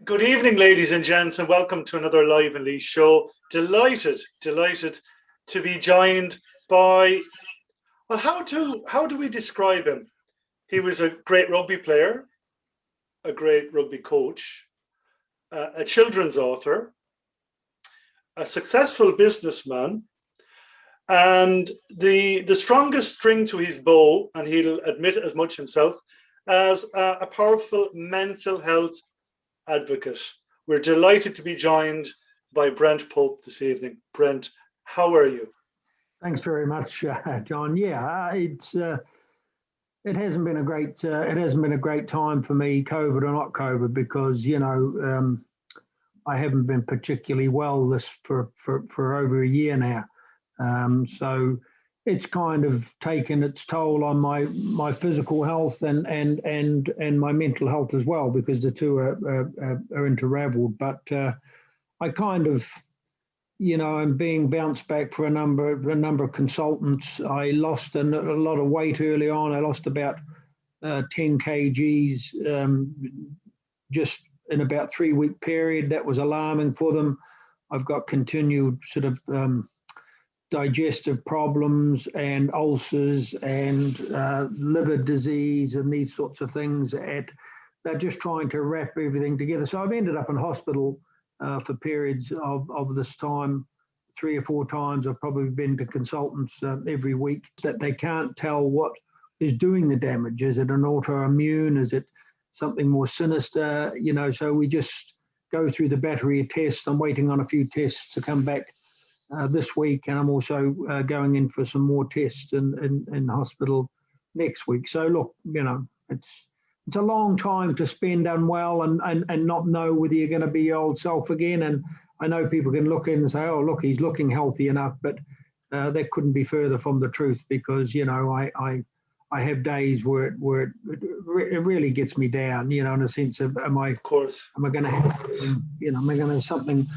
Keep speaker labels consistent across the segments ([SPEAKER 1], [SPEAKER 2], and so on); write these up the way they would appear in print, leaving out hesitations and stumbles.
[SPEAKER 1] Good evening, ladies and gents, and welcome to another Live and Lee show. Delighted to be joined by, well, how do we describe him? He was a great rugby player, a great rugby coach, a children's author, a successful businessman, and the strongest string to his bow, and he'll admit as much himself, as a powerful mental health advocate. We're delighted to be joined by Brent Pope this evening. Brent, how are you?
[SPEAKER 2] Thanks very much, John. Yeah, it hasn't been a great time for me, COVID or not COVID, because I haven't been particularly well for over a year now. So it's kind of taken its toll on my physical health and my mental health as well, because the two are interraveled. But I kind of, I'm being bounced back for a number of consultants. I lost a lot of weight early on. I lost about 10 kgs just in about 3-week period. That was alarming for them. I've got continued sort of digestive problems and ulcers and liver disease and these sorts of things. They're just trying to wrap everything together. So I've ended up in hospital for periods of this time. 3 or 4 times I've probably been to consultants every week, that they can't tell what is doing the damage. Is it an autoimmune? Is it something more sinister? So we just go through the battery of tests. I'm waiting on a few tests to come back this week, and I'm also going in for some more tests in hospital next week. So look, it's a long time to spend unwell and not know whether you're going to be your old self again. And I know people can look in and say, oh, look, he's looking healthy enough, but that couldn't be further from the truth, because I have days where it really gets me down, in a sense of, am I going to have something,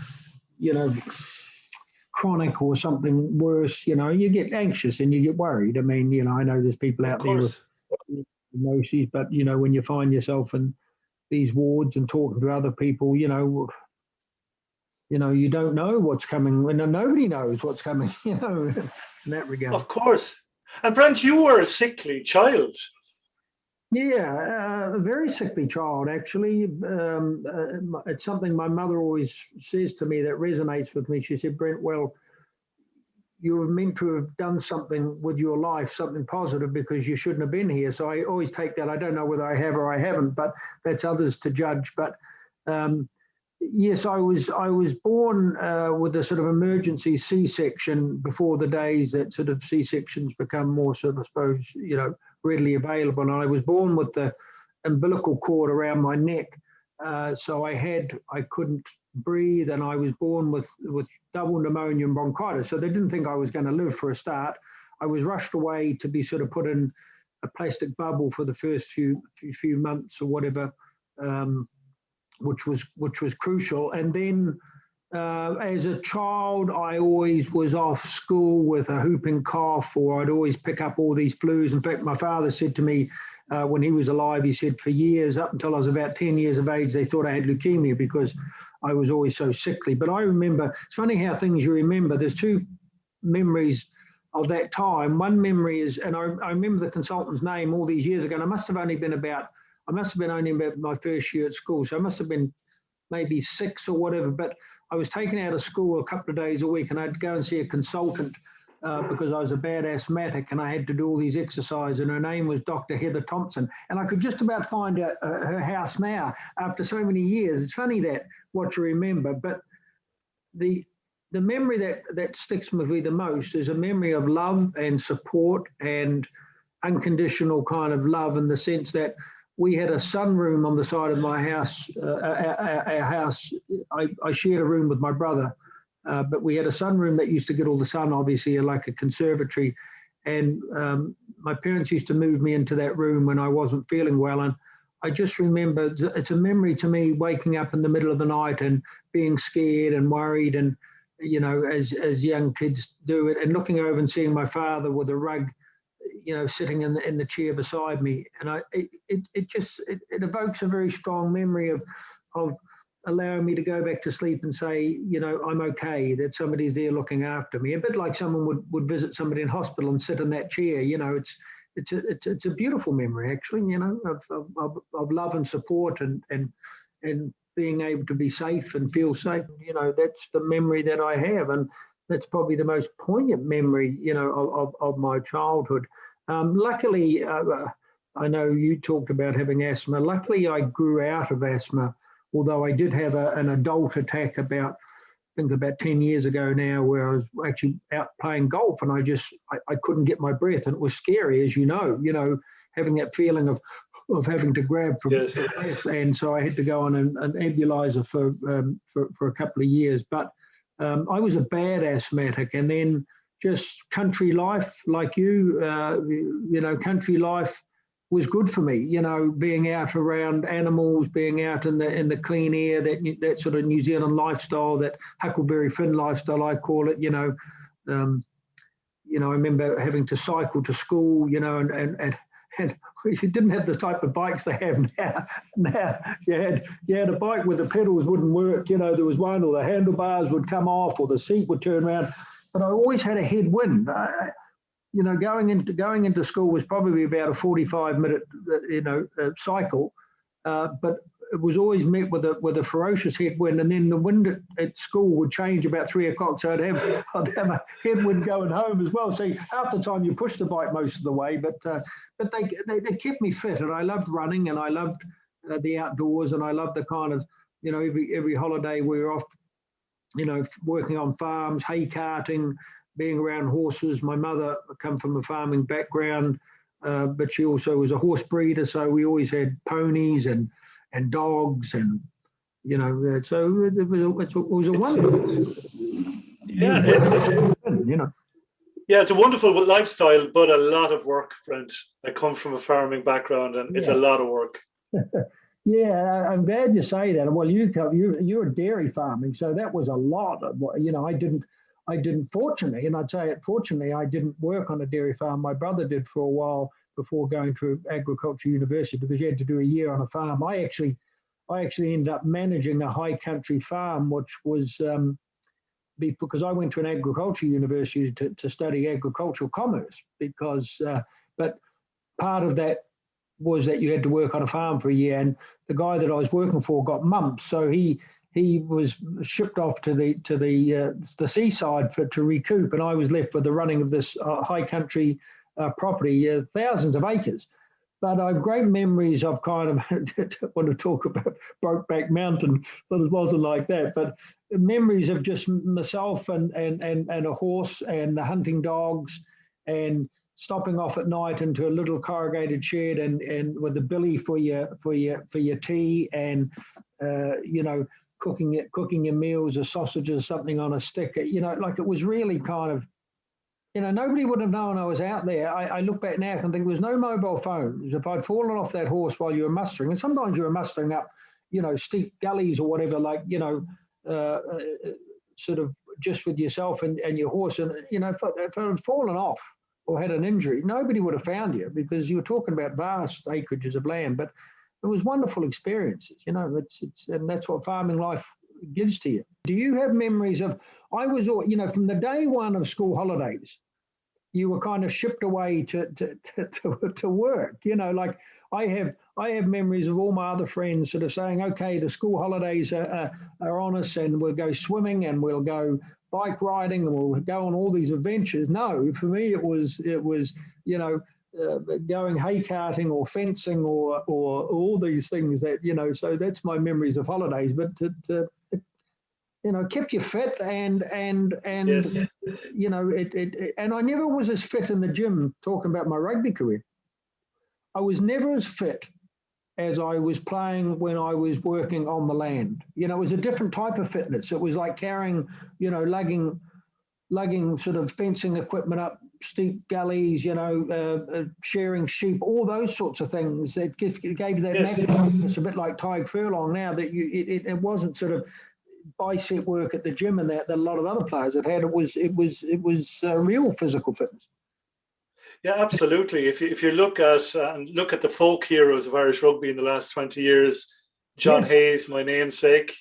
[SPEAKER 2] chronic or something worse? You get anxious and you get worried. I mean, I know there's people out there with emotions, but when you find yourself in these wards and talking to other people, you don't know what's coming, and nobody knows what's coming, in that regard.
[SPEAKER 1] Of course. And Brent, you were a sickly child.
[SPEAKER 2] Yeah, a very sickly child, actually. It's something my mother always says to me that resonates with me. She said, Brent, well, you were meant to have done something with your life, something positive, because you shouldn't have been here. So I always take that. I don't know whether I have or I haven't, but that's others to judge. But yes, I was born with a sort of emergency C-section before the days that sort of C-sections become more sort of, I suppose, readily available. And I was born with the umbilical cord around my neck. So I couldn't breathe, and I was born with double pneumonia and bronchitis. So they didn't think I was going to live for a start. I was rushed away to be sort of put in a plastic bubble for the first few months or whatever, which was crucial. And then as a child, I always was off school with a whooping cough, or I'd always pick up all these flus. In fact, my father said to me when he was alive, he said, for years, up until I was about 10 years of age, they thought I had leukemia because I was always so sickly. But I remember, it's funny how things you remember. There's 2 memories of that time. One memory is, and I remember the consultant's name all these years ago, and I must have only been about my first year at school. So I must have been maybe 6 or whatever, but I was taken out of school a couple of days a week, and I'd go and see a consultant because I was a bad asthmatic, and I had to do all these exercises, and her name was Dr. Heather Thompson. And I could just about find her house now after so many years. It's funny that what you remember, but the memory that sticks with me the most is a memory of love and support and unconditional kind of love, in the sense that we had a sunroom on the side of my house. Our house, I shared a room with my brother, but we had a sunroom that used to get all the sun, obviously, like a conservatory. And my parents used to move me into that room when I wasn't feeling well. And I just remember, it's a memory to me, waking up in the middle of the night and being scared and worried, and as young kids do it, and looking over and seeing my father with a rug sitting in the chair beside me. And it evokes a very strong memory of allowing me to go back to sleep and say, you know, I'm okay, that somebody's there looking after me. A bit like someone would visit somebody in hospital and sit in that chair. You know, it's a beautiful memory, actually, you know, of love and support and being able to be safe and feel safe. You know, that's the memory that I have. And that's probably the most poignant memory, you know, of my childhood. Luckily, I know you talked about having asthma. Luckily, I grew out of asthma, although I did have an adult attack about 10 years ago now, where I was actually out playing golf and I couldn't get my breath, and it was scary, as you know, having that feeling of having to grab for breath. And so I had to go on an nebulizer for a couple of years. But I was a bad asthmatic, and then just country life, like you know, country life was good for me. You know, being out around animals, being out in the clean air, that sort of New Zealand lifestyle, that Huckleberry Finn lifestyle, I call it. You know, I remember having to cycle to school. You know, and you didn't have the type of bikes they have now. Now you had a bike where the pedals wouldn't work. You know, there was one, or the handlebars would come off, or the seat would turn around. But I always had a headwind. You know, going into school was probably about a 45-minute, cycle, but it was always met with a ferocious headwind, and then the wind at school would change about 3 o'clock, so I'd have a headwind going home as well. So half the time you push the bike most of the way, but they kept me fit, and I loved running, and I loved the outdoors, and I loved the kind of, you know, every holiday we were off, you know, working on farms, hay carting, being around horses. My mother come from a farming background, but she also was a horse breeder, so we always had ponies and dogs, and you know, so it was a wonderful.
[SPEAKER 1] Yeah,
[SPEAKER 2] you know.
[SPEAKER 1] Yeah, it's a wonderful lifestyle, but a lot of work, Brent. I come from a farming background, and it's a lot of work.
[SPEAKER 2] Yeah, I'm glad you say that. Well, you're dairy farming, so that was a lot. You know, I didn't fortunately, and I'd say it fortunately, I didn't work on a dairy farm. My brother did for a while before going to agriculture university, because you had to do a year on a farm. I actually ended up managing a high country farm, which was because I went to an agriculture university to study agricultural commerce, because but part of that was that you had to work on a farm for a year, and the guy that I was working for got mumps, so he was shipped off to the seaside to recoup, and I was left with the running of this high country property, thousands of acres. But I have great memories of kind of, I don't want to talk about Brokeback Mountain, but it wasn't like that, but memories of just myself and a horse and the hunting dogs, and stopping off at night into a little corrugated shed and with a billy for your tea, and you know, cooking your meals, or sausages, or something on a stick. You know, like, it was really kind of, you know, nobody would have known I was out there. I look back now and think there was no mobile phones. If I'd fallen off that horse while you were mustering, and sometimes you were mustering up, you know, steep gullies or whatever, like, you know, sort of just with yourself and your horse, and, you know, if I had fallen off or had an injury, nobody would have found you, because you were talking about vast acreages of land. But it was wonderful experiences, you know. And that's what farming life gives to you. Do you have memories of? I was, you know, from the day one of school holidays, you were kind of shipped away to work. You know, like I have memories of all my other friends sort of saying, okay, the school holidays are on us, and we'll go swimming, and we'll go bike riding, and we'll go on all these adventures. No, for me it was you know, going hay carting or fencing or all these things that, you know. So that's my memories of holidays. But you know, kept you fit, and
[SPEAKER 1] Yes.
[SPEAKER 2] you know, it and I never was as fit in the gym, talking about my rugby career. I was never as fit as I was playing when I was working on the land. You know, it was a different type of fitness. It was like carrying, you know, lugging sort of fencing equipment up steep gullies, you know, shearing sheep, all those sorts of things. It gave you that fitness, a bit like Tyg Furlong now, that it wasn't sort of bicep work at the gym and that a lot of other players had. It was real physical fitness.
[SPEAKER 1] Yeah, absolutely. If you look at the folk heroes of Irish rugby in the last 20 years, John Hayes, my namesake,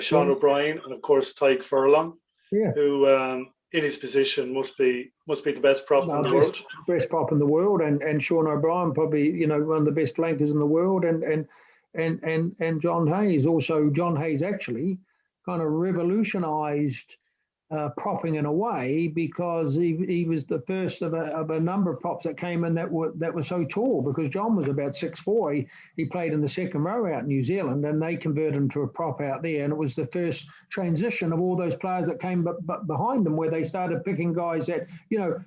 [SPEAKER 1] Sean O'Brien, and of course Tyke Furlong, who in his position must be the best prop in the world.
[SPEAKER 2] Best prop in the world, and Sean O'Brien probably one of the best flankers in the world, and John Hayes also. John Hayes actually kind of revolutionised propping in a way, because he was the first of a number of props that came in that were so tall, because John was about 6'4". He played in the second row out in New Zealand, and they converted him to a prop out there, and it was the first transition of all those players that came but behind them, where they started picking guys that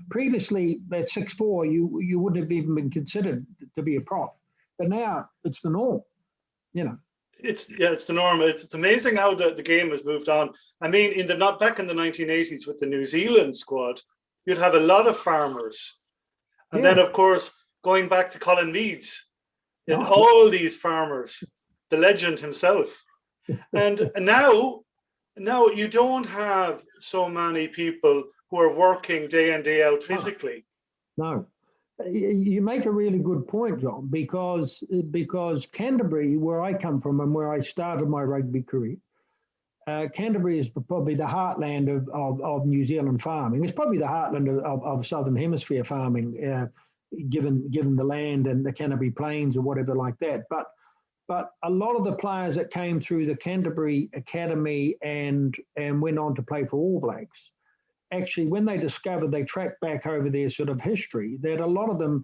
[SPEAKER 2] previously at 6'4" you wouldn't have even been considered to be a prop, but now it's the norm.
[SPEAKER 1] It's the norm. It's amazing how the game has moved on. I mean, back in the 1980s with the New Zealand squad, you'd have a lot of farmers, and then of course going back to Colin Meads, and all these farmers, the legend himself, and now you don't have so many people who are working day in day out physically.
[SPEAKER 2] No. You make a really good point, John, because Canterbury, where I come from and where I started my rugby career, Canterbury is probably the heartland of New Zealand farming. It's probably the heartland of Southern Hemisphere farming, given the land and the Canterbury Plains or whatever like that. But a lot of the players that came through the Canterbury Academy and went on to play for All Blacks, actually, when they tracked back over their sort of history, that a lot of them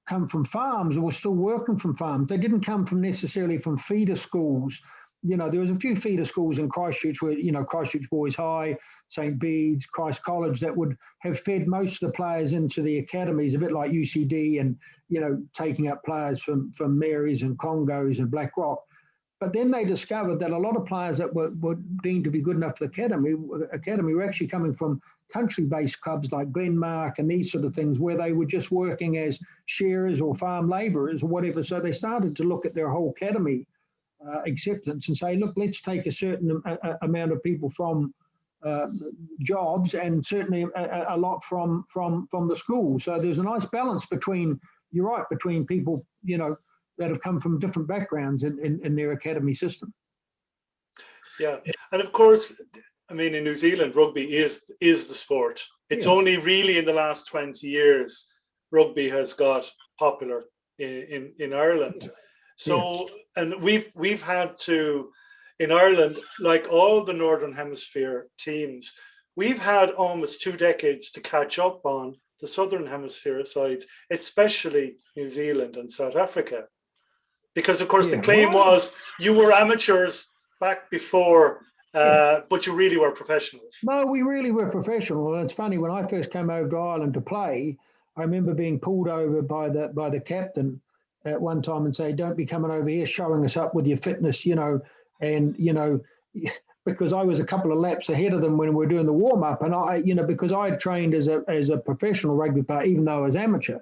[SPEAKER 2] come from farms or were still working from farms. They didn't come from necessarily from feeder schools. There was a few feeder schools in Christchurch, where, Christchurch Boys High, St Bede's, Christ College, that would have fed most of the players into the academies, a bit like UCD, and, taking up players from Marys and Congos and Black Rock. But then they discovered that a lot of players that were deemed to be good enough for the academy were actually coming from country-based clubs like Glenmark and these sort of things, where they were just working as shearers or farm labourers or whatever. So they started to look at their whole academy acceptance and say, look, let's take a certain amount of people from jobs, and certainly a lot from the school. So there's a nice balance between people, that have come from different backgrounds in their academy system.
[SPEAKER 1] Yeah, and of course, I mean, in New Zealand, rugby is the sport. It's only really in the last 20 years rugby has got popular in Ireland. So, and we've had to, in Ireland, like all the Northern Hemisphere teams, we've had almost 2 decades to catch up on the Southern Hemisphere sides, especially New Zealand and South Africa. Because, of course, the claim was you were amateurs back before, but you really were professionals.
[SPEAKER 2] No, we really were professional. And it's funny, when I first came over to Ireland to play, I remember being pulled over by the captain at one time and say, don't be coming over here showing us up with your fitness, and, because I was a couple of laps ahead of them when we were doing the warm-up. And I, because I had trained as a professional rugby player, even though I was amateur.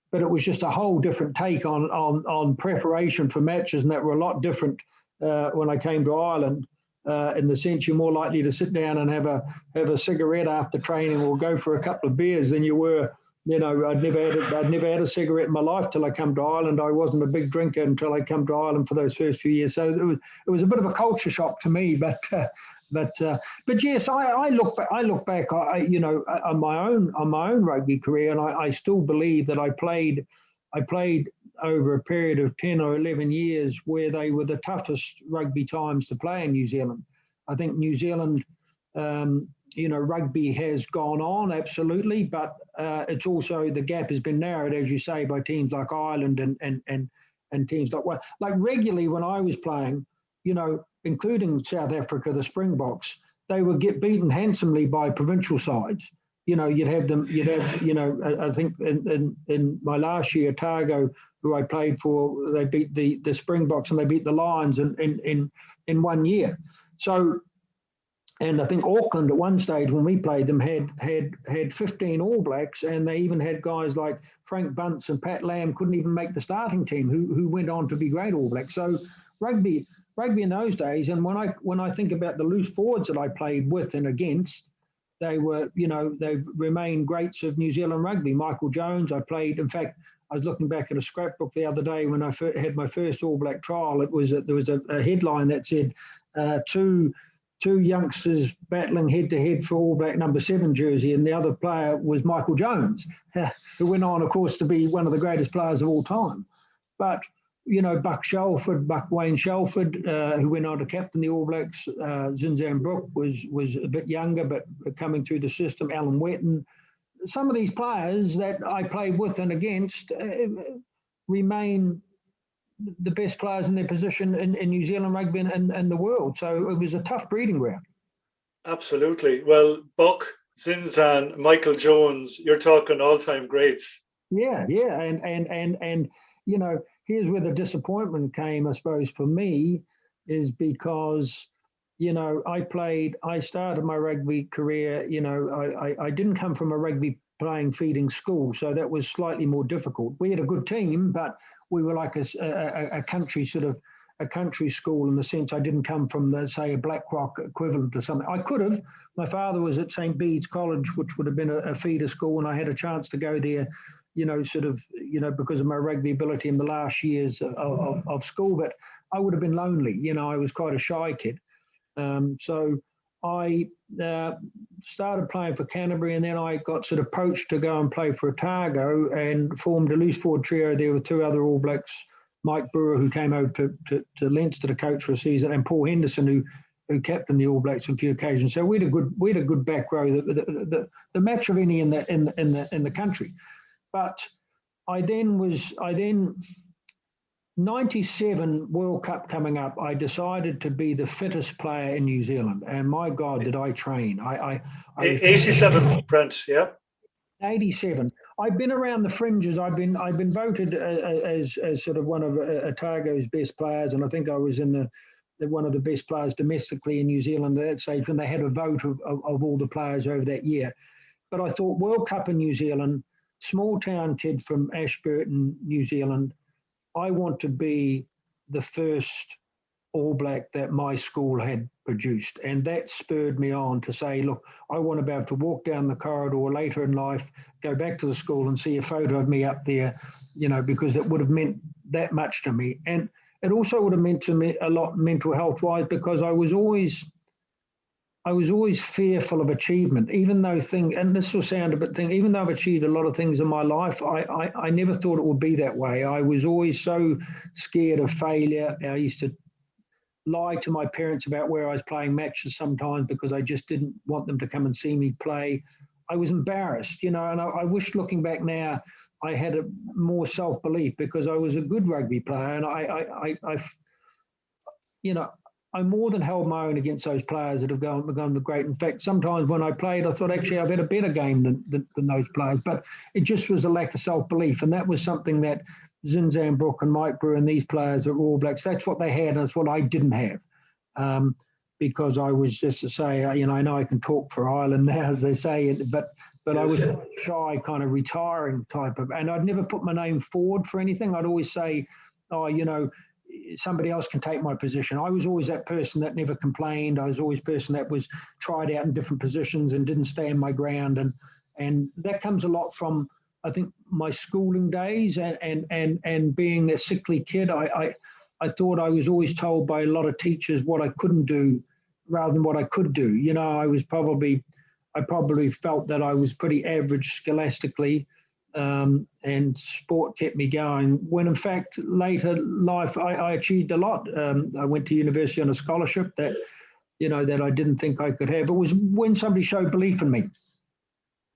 [SPEAKER 2] But it was just a whole different take on preparation for matches, and that were a lot different when I came to Ireland. In the sense, you're more likely to sit down and have a cigarette after training, or go for a couple of beers, than you were. I'd never had a cigarette in my life till I come to Ireland. I wasn't a big drinker until I come to Ireland for those first few years. So it was a bit of a culture shock to me, but yes, I look back, on my own rugby career, and I still believe that I played over a period of 10 or 11 years where they were the toughest rugby times to play in New Zealand. I think New Zealand, rugby has gone on, absolutely, but it's also, the gap has been narrowed, as you say, by teams like Ireland and teams like regularly when I was playing, including South Africa, the Springboks, they would get beaten handsomely by provincial sides. You'd have, I think in my last year, Otago, who I played for, they beat the Springboks and they beat the Lions in 1 year. So, and I think Auckland at one stage when we played them had 15 All Blacks, and they even had guys like Frank Bunce and Pat Lam couldn't even make the starting team, who went on to be great All Blacks. So rugby in those days, and when I think about the loose forwards that I played with and against, they were, they remain greats of New Zealand rugby. Michael Jones, I I was looking back at a scrapbook the other day when I had my first All Black trial. There was a headline that said two youngsters battling head to head for All Black number 7 jersey, and the other player was Michael Jones, who went on, of course, to be one of the greatest players of all time. But Buck Wayne Shelford, who went on to captain the All Blacks, Zinzan Brooke was a bit younger, but coming through the system. Alan Wetton. Some of these players that I played with and against remain the best players in their position in New Zealand rugby and the world. So it was a tough breeding ground.
[SPEAKER 1] Absolutely. Well, Buck, Zinzan, Michael Jones, you're talking all-time greats.
[SPEAKER 2] Yeah. And here's where the disappointment came, I suppose, for me, is because, I started my rugby career, I didn't come from a rugby playing feeding school, so that was slightly more difficult. We had a good team, but we were like a country school in the sense I didn't come from, say, a Blackrock equivalent or something. I could have. My father was at St Bede's College, which would have been a feeder school, and I had a chance to go there, because of my rugby ability in the last years of school, but I would have been lonely. I was quite a shy kid. So I started playing for Canterbury, and then I got sort of poached to go and play for Otago and formed a loose forward trio there with 2 other All Blacks, Mike Brewer, who came over to Leinster to coach for a season, and Paul Henderson, who captained the All Blacks on a few occasions. So we had a good back row, the match of any in the country. But I then 97 World Cup coming up, I decided to be the fittest player in New Zealand, and my God, did I train! I
[SPEAKER 1] 87, Brent, yeah.
[SPEAKER 2] 87. I've been around the fringes. I've been voted as sort of one of Otago's best players, and I think I was in one of the best players domestically in New Zealand at that stage when they had a vote of all the players over that year. But I thought World Cup in New Zealand, small town kid from Ashburton, New Zealand. I want to be the first All Black that my school had produced. And that spurred me on to say, look, I want to be able to walk down the corridor later in life, go back to the school and see a photo of me up there, because it would have meant that much to me. And it also would have meant to me a lot mental health wise, because I was always fearful of achievement, even though and this will sound a bit even though I've achieved a lot of things in my life, I never thought it would be that way. I was always so scared of failure. I used to lie to my parents about where I was playing matches sometimes because I just didn't want them to come and see me play. I was embarrassed, and I wish looking back now I had a more self-belief, because I was a good rugby player, and I more than held my own against those players that have gone great. In fact, sometimes when I played, I thought, actually, I've had a better game than those players. But it just was a lack of self-belief. And that was something that Zinzan Brooke and Mike Brewer and these players at All Blacks, that's what they had, and that's what I didn't have. Because I was, just to say, I know I can talk for Ireland now, as they say, but I was a shy, kind of retiring type of, and I'd never put my name forward for anything. I'd always say, somebody else can take my position. I was always that person that never complained. I was always the person that was tried out in different positions and didn't stand my ground. And that comes a lot from, I think, my schooling days and being a sickly kid. I thought I was always told by a lot of teachers what I couldn't do rather than what I could do. I probably felt that I was pretty average scholastically. And sport kept me going, when in fact later life I achieved a lot. I went to university on a scholarship that I didn't think I could have. It was when somebody showed belief in me.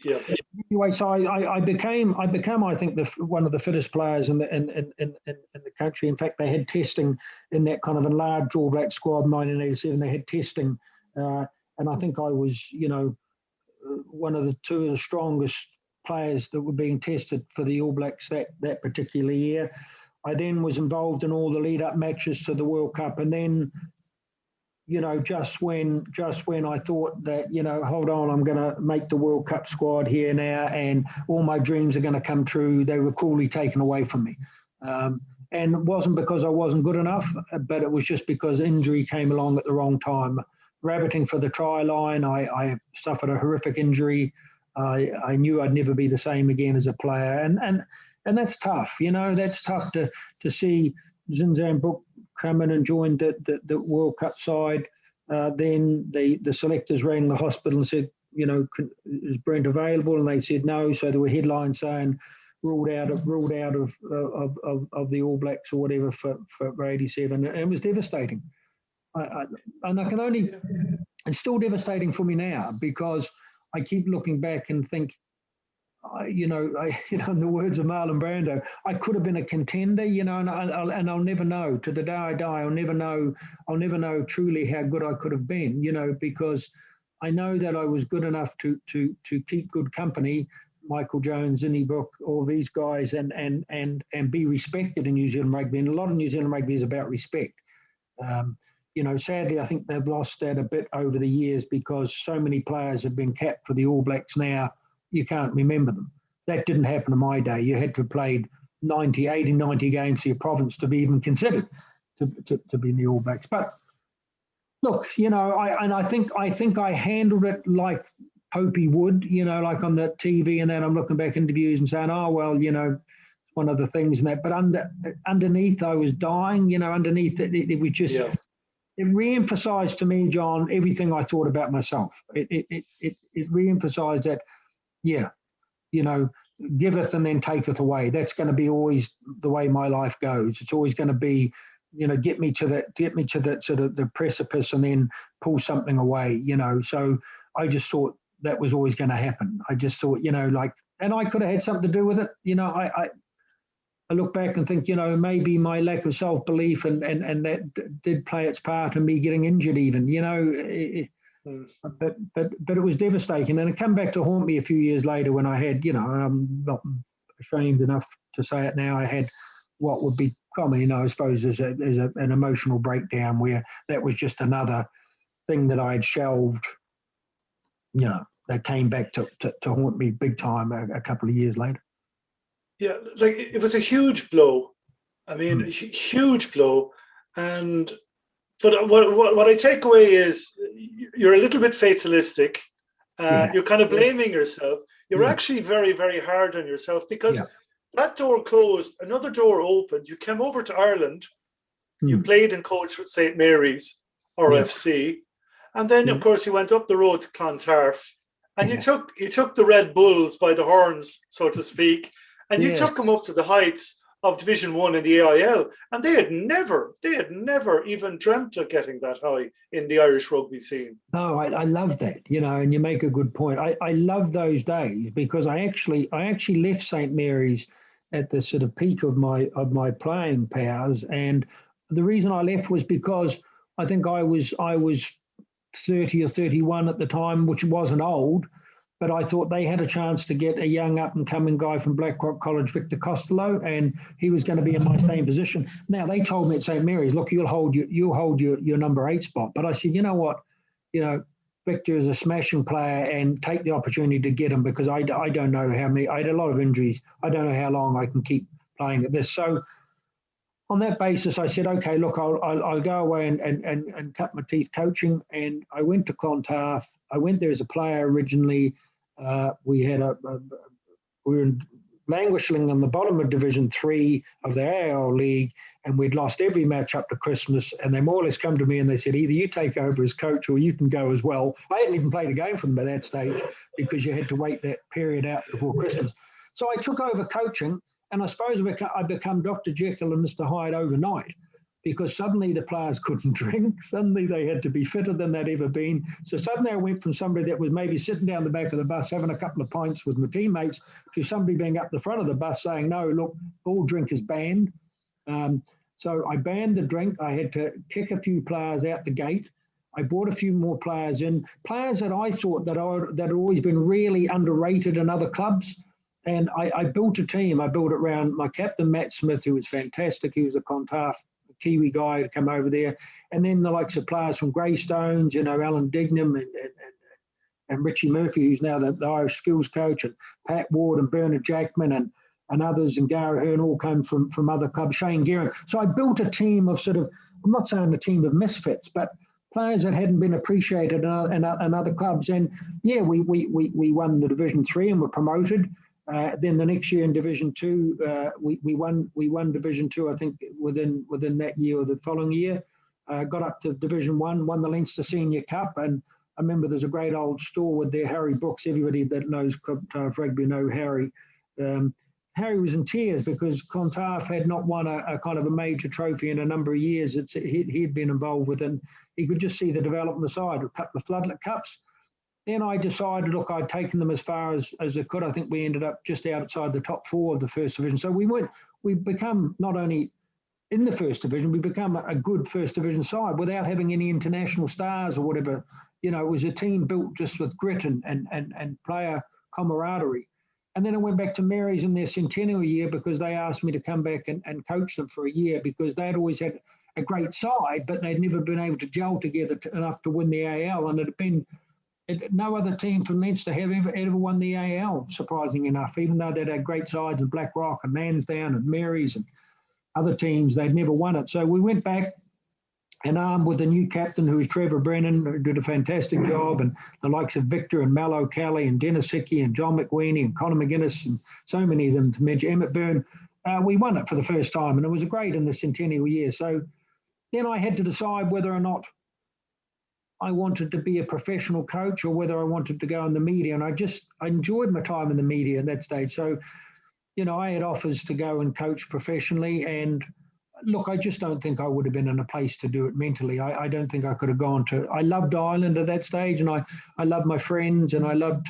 [SPEAKER 1] Yeah.
[SPEAKER 2] Anyway, so I became I think one of the fittest players in the country. In fact, they had testing in that kind of enlarged All Black squad in 1987. They had testing, and I think I was one of the 2 of the strongest players that were being tested for the All Blacks that particular year. I then was involved in all the lead-up matches to the World Cup, and then, just when I thought that, hold on, I'm going to make the World Cup squad here now, and all my dreams are going to come true, they were cruelly taken away from me. And it wasn't because I wasn't good enough, but it was just because injury came along at the wrong time. Rabbiting for the try line, I suffered a horrific injury. I knew I'd never be the same again as a player, and that's tough. That's tough to see Zinzan Book come in and join the World Cup side. Then the selectors rang the hospital and said, is Brent available? And they said no. So there were headlines saying ruled out of the All Blacks or whatever for 87. And it was devastating. It's still devastating for me now, because I keep looking back and think, in the words of Marlon Brando, I could have been a contender, and I'll never know. To the day I die, I'll never know truly how good I could have been, because I know that I was good enough to keep good company, Michael Jones, Zinny Brook, all these guys, and be respected in New Zealand rugby. And a lot of New Zealand rugby is about respect. Sadly, I think they've lost that a bit over the years, because so many players have been capped for the All Blacks now, you can't remember them. That didn't happen in my day. You had to have played 80, 90 games for your province to be even considered to be in the All Blacks. But look, I think I handled it like Popey would, like on the TV, and then I'm looking back interviews and saying, oh, well, one of the things and that. But underneath, I was dying, underneath it was just... Yeah. It re-emphasised to me, John, everything I thought about myself. It re-emphasised that, giveth and then taketh away. That's going to be always the way my life goes. It's always going to be, get me to that sort of the precipice and then pull something away. So I just thought that was always going to happen. I just thought, and I could have had something to do with it. I look back and think, maybe my lack of self-belief and that did play its part in me getting injured even, but it was devastating. And it came back to haunt me a few years later when I had, I'm not ashamed enough to say it now, I had what would be common, I suppose, as an emotional breakdown, where that was just another thing that I had shelved, that came back to haunt me big time a couple of years later.
[SPEAKER 1] Yeah, like it was a huge blow. I mean, a huge blow. But what I take away is you're a little bit fatalistic. You're kind of blaming yourself. You're actually very, very hard on yourself, because that door closed, another door opened. You came over to Ireland. You played and coached with St Marys RFC. And then, of course, you went up the road to Clontarf. And you took the Red Bulls by the horns, so to speak. And you took them up to the heights of Division 1 in the AIL, and they had never even dreamt of getting that high in the Irish rugby scene. No,
[SPEAKER 2] I love that, and you make a good point. I love those days, because I actually left St Marys at the sort of peak of my playing powers, and the reason I left was because I think I was 30 or 31 at the time, which wasn't old. But I thought they had a chance to get a young up-and-coming guy from Blackrock College, Victor Costello, and he was going to be in my same position. Now, they told me at St Marys, look, you'll hold your number 8 spot. But I said, you know what, Victor is a smashing player, and take the opportunity to get him, because I don't know how many. I had a lot of injuries. I don't know how long I can keep playing at this. So on that basis, I said, okay, look, I'll go away and cut my teeth coaching. And I went to Clontarf. I went there as a player originally. We were languishing on the bottom of Division 3 of the AIL League, and we'd lost every match up to Christmas. And they more or less come to me and they said, either you take over as coach or you can go as well. I hadn't even played a game for them by that stage, because you had to wait that period out before Christmas. So I took over coaching, and I suppose I become Dr. Jekyll and Mr. Hyde overnight, because suddenly the players couldn't drink. Suddenly they had to be fitter than they'd ever been. So suddenly I went from somebody that was maybe sitting down the back of the bus having a couple of pints with my teammates to somebody being up the front of the bus saying, no, look, all drink is banned. So I banned the drink. I had to kick a few players out the gate. I brought a few more players in, players that I thought that had always been really underrated in other clubs. And I built a team. I built it around my captain, Matt Smith, who was fantastic. He was a Clontarf Kiwi guy to come over there, and then the likes of players from Greystones, Alan Dignam and Richie Murphy, who's now the Irish skills coach, and Pat Ward and Bernard Jackman and others, and Gara Hearn all come from other clubs, Shane Guerin. So I built a team of sort of, I'm not saying a team of misfits, but players that hadn't been appreciated in other clubs. And yeah, we won the Division 3 and were promoted. Then the next year in Division 2, we won Division 2, I think, within that year or the following year. Got up to Division 1, won the Leinster Senior Cup, and I remember there's a great old store with there, Harry Brooks. Everybody that knows Clontarf rugby know Harry. Harry was in tears because Clontarf had not won a kind of a major trophy in a number of years. He'd been involved with, and he could just see the development of the side, a couple of floodlit cups. Then I decided, look, I'd taken them as far as I could. I think we ended up just outside the top 4 of the first division. So we become not only in the first division, we become a good first division side without having any international stars or whatever. You know, it was a team built just with grit and player camaraderie. And then I went back to Mary's in their centennial year because they asked me to come back and coach them for a year because they'd always had a great side, but they'd never been able to gel together enough to win the AL. And it had been no other team from Leinster have ever won the AL, surprisingly enough, even though they'd had great sides in Blackrock and Lansdowne and Mary's and other teams, they'd never won it. So we went back and armed with the new captain, who was Trevor Brennan, who did a fantastic job, and the likes of Victor and Mallow Kelly and Dennis Hickey and John McWeeny and Conor McGuinness and so many of them to mention, Emmett Byrne, we won it for the first time, and it was great in the centennial year. So then I had to decide whether or not I wanted to be a professional coach or whether I wanted to go in the media, and I enjoyed my time in the media at that stage. So, you know, I had offers to go and coach professionally, and look, I just don't think I would have been in a place to do it mentally. I don't think I could have gone to. I loved Ireland at that stage, and I loved my friends, and I loved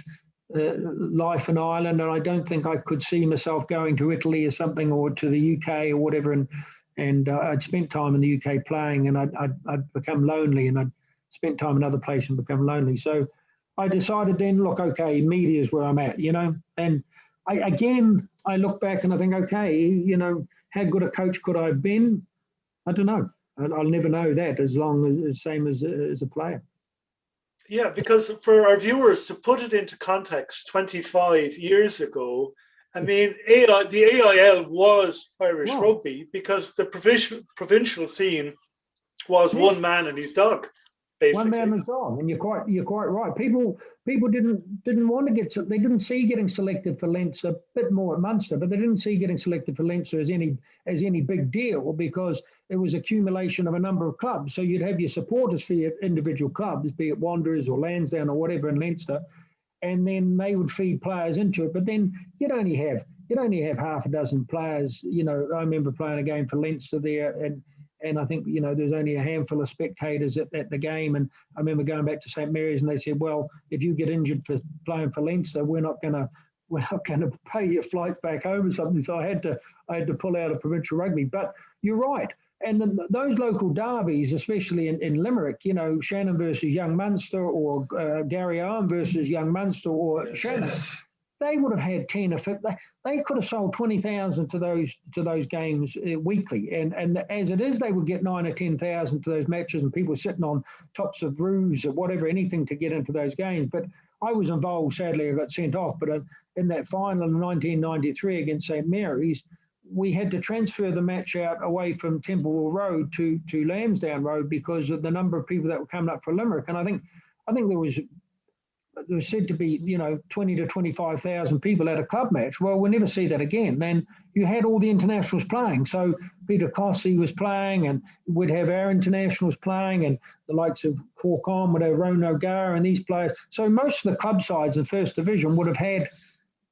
[SPEAKER 2] life in Ireland, and I don't think I could see myself going to Italy or something, or to the UK or whatever. And I'd spent time in the UK playing, and I'd become lonely, and I'd spent time in other places and become lonely. So I decided then, look, okay, media is where I'm at, you know. And I look back and I think, okay, you know, how good a coach could I have been? I don't know. I'll never know that as long as same as a player.
[SPEAKER 1] Yeah, because for our viewers, to put it into context, 25 years ago, I mean, the AIL was Irish rugby because the provincial scene was one man and his dog. Basically.
[SPEAKER 2] One man was dog, and you're quite right. People didn't want to get. They didn't see getting selected for Leinster, a bit more at Munster, but they didn't see getting selected for Leinster as any big deal because it was accumulation of a number of clubs. So you'd have your supporters for your individual clubs, be it Wanderers or Lansdowne or whatever in Leinster, and then they would feed players into it. But then you'd only have half a dozen players. You know, I remember playing a game for Leinster there, and I think, you know, there's only a handful of spectators at the game. And I remember going back to St Marys and they said, well, if you get injured for playing for Leinster, we're not going to pay your flight back home or something. So I had to pull out of provincial rugby. But you're right. And then those local derbies, especially in Limerick, you know, Shannon versus Young Munster or Gary Owen versus Young Munster or Shannon, they would have had 10 or 15. They could have sold 20,000 to those games weekly, and as it is, they would get 9 or 10,000 to those matches, and people sitting on tops of roofs or whatever, anything to get into those games. But I was involved. Sadly, I got sent off. But in that final in 1993 against St Marys, we had to transfer the match out away from Temple Road to Lansdowne Road because of the number of people that were coming up for Limerick, and I think there was said to be, you know, 20 to 25,000 people at a club match. Well, we'll never see that again. Then you had all the internationals playing. So Peter Cossey was playing, and we'd have our internationals playing, and the likes of Corcon would have Ronan O'Gara and these players. So most of the club sides in First Division would have had,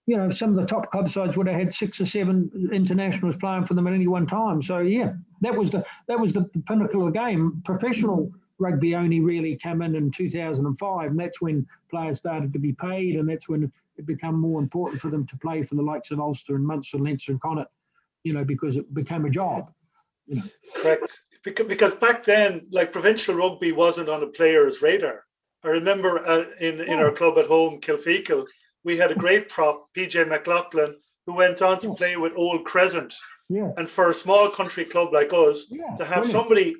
[SPEAKER 2] you know, some of the top club sides would have had 6 or 7 internationals playing for them at any one time. So yeah, that was the pinnacle of the game. Professional rugby only really came in 2005, and that's when players started to be paid, and that's when it became more important for them to play for the likes of Ulster and Munster and Leinster and Connacht, you know, because it became a job. You know. Correct.
[SPEAKER 1] Because back then, like, provincial rugby wasn't on a player's radar. I remember in our club at home, Kilfeacle, we had a great prop, PJ McLaughlin, who went on to play with Old Crescent. Yeah. And for a small country club like us, to have somebody,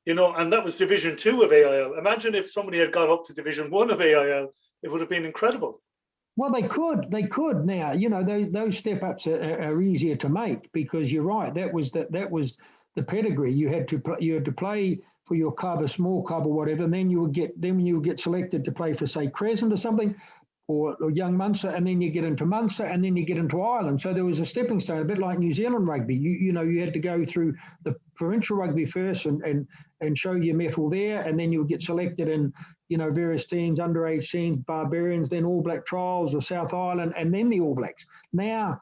[SPEAKER 1] you know, and that was Division 2 of AIL. Imagine if somebody had got up to Division 1 of AIL, it would have been incredible.
[SPEAKER 2] Well, they could now. You know, those step ups are easier to make because you're right. That was the pedigree. You had to play for your club, a small club or whatever, and then you would get selected to play for, say, Crescent or something. or young Munster, and then you get into Munster, and then you get into Ireland. So there was a stepping stone, a bit like New Zealand rugby. You had to go through the provincial rugby first and show your mettle there, and then you would get selected in various teams, underage teams, Barbarians, then All Black trials or South Island, and then the All Blacks. Now,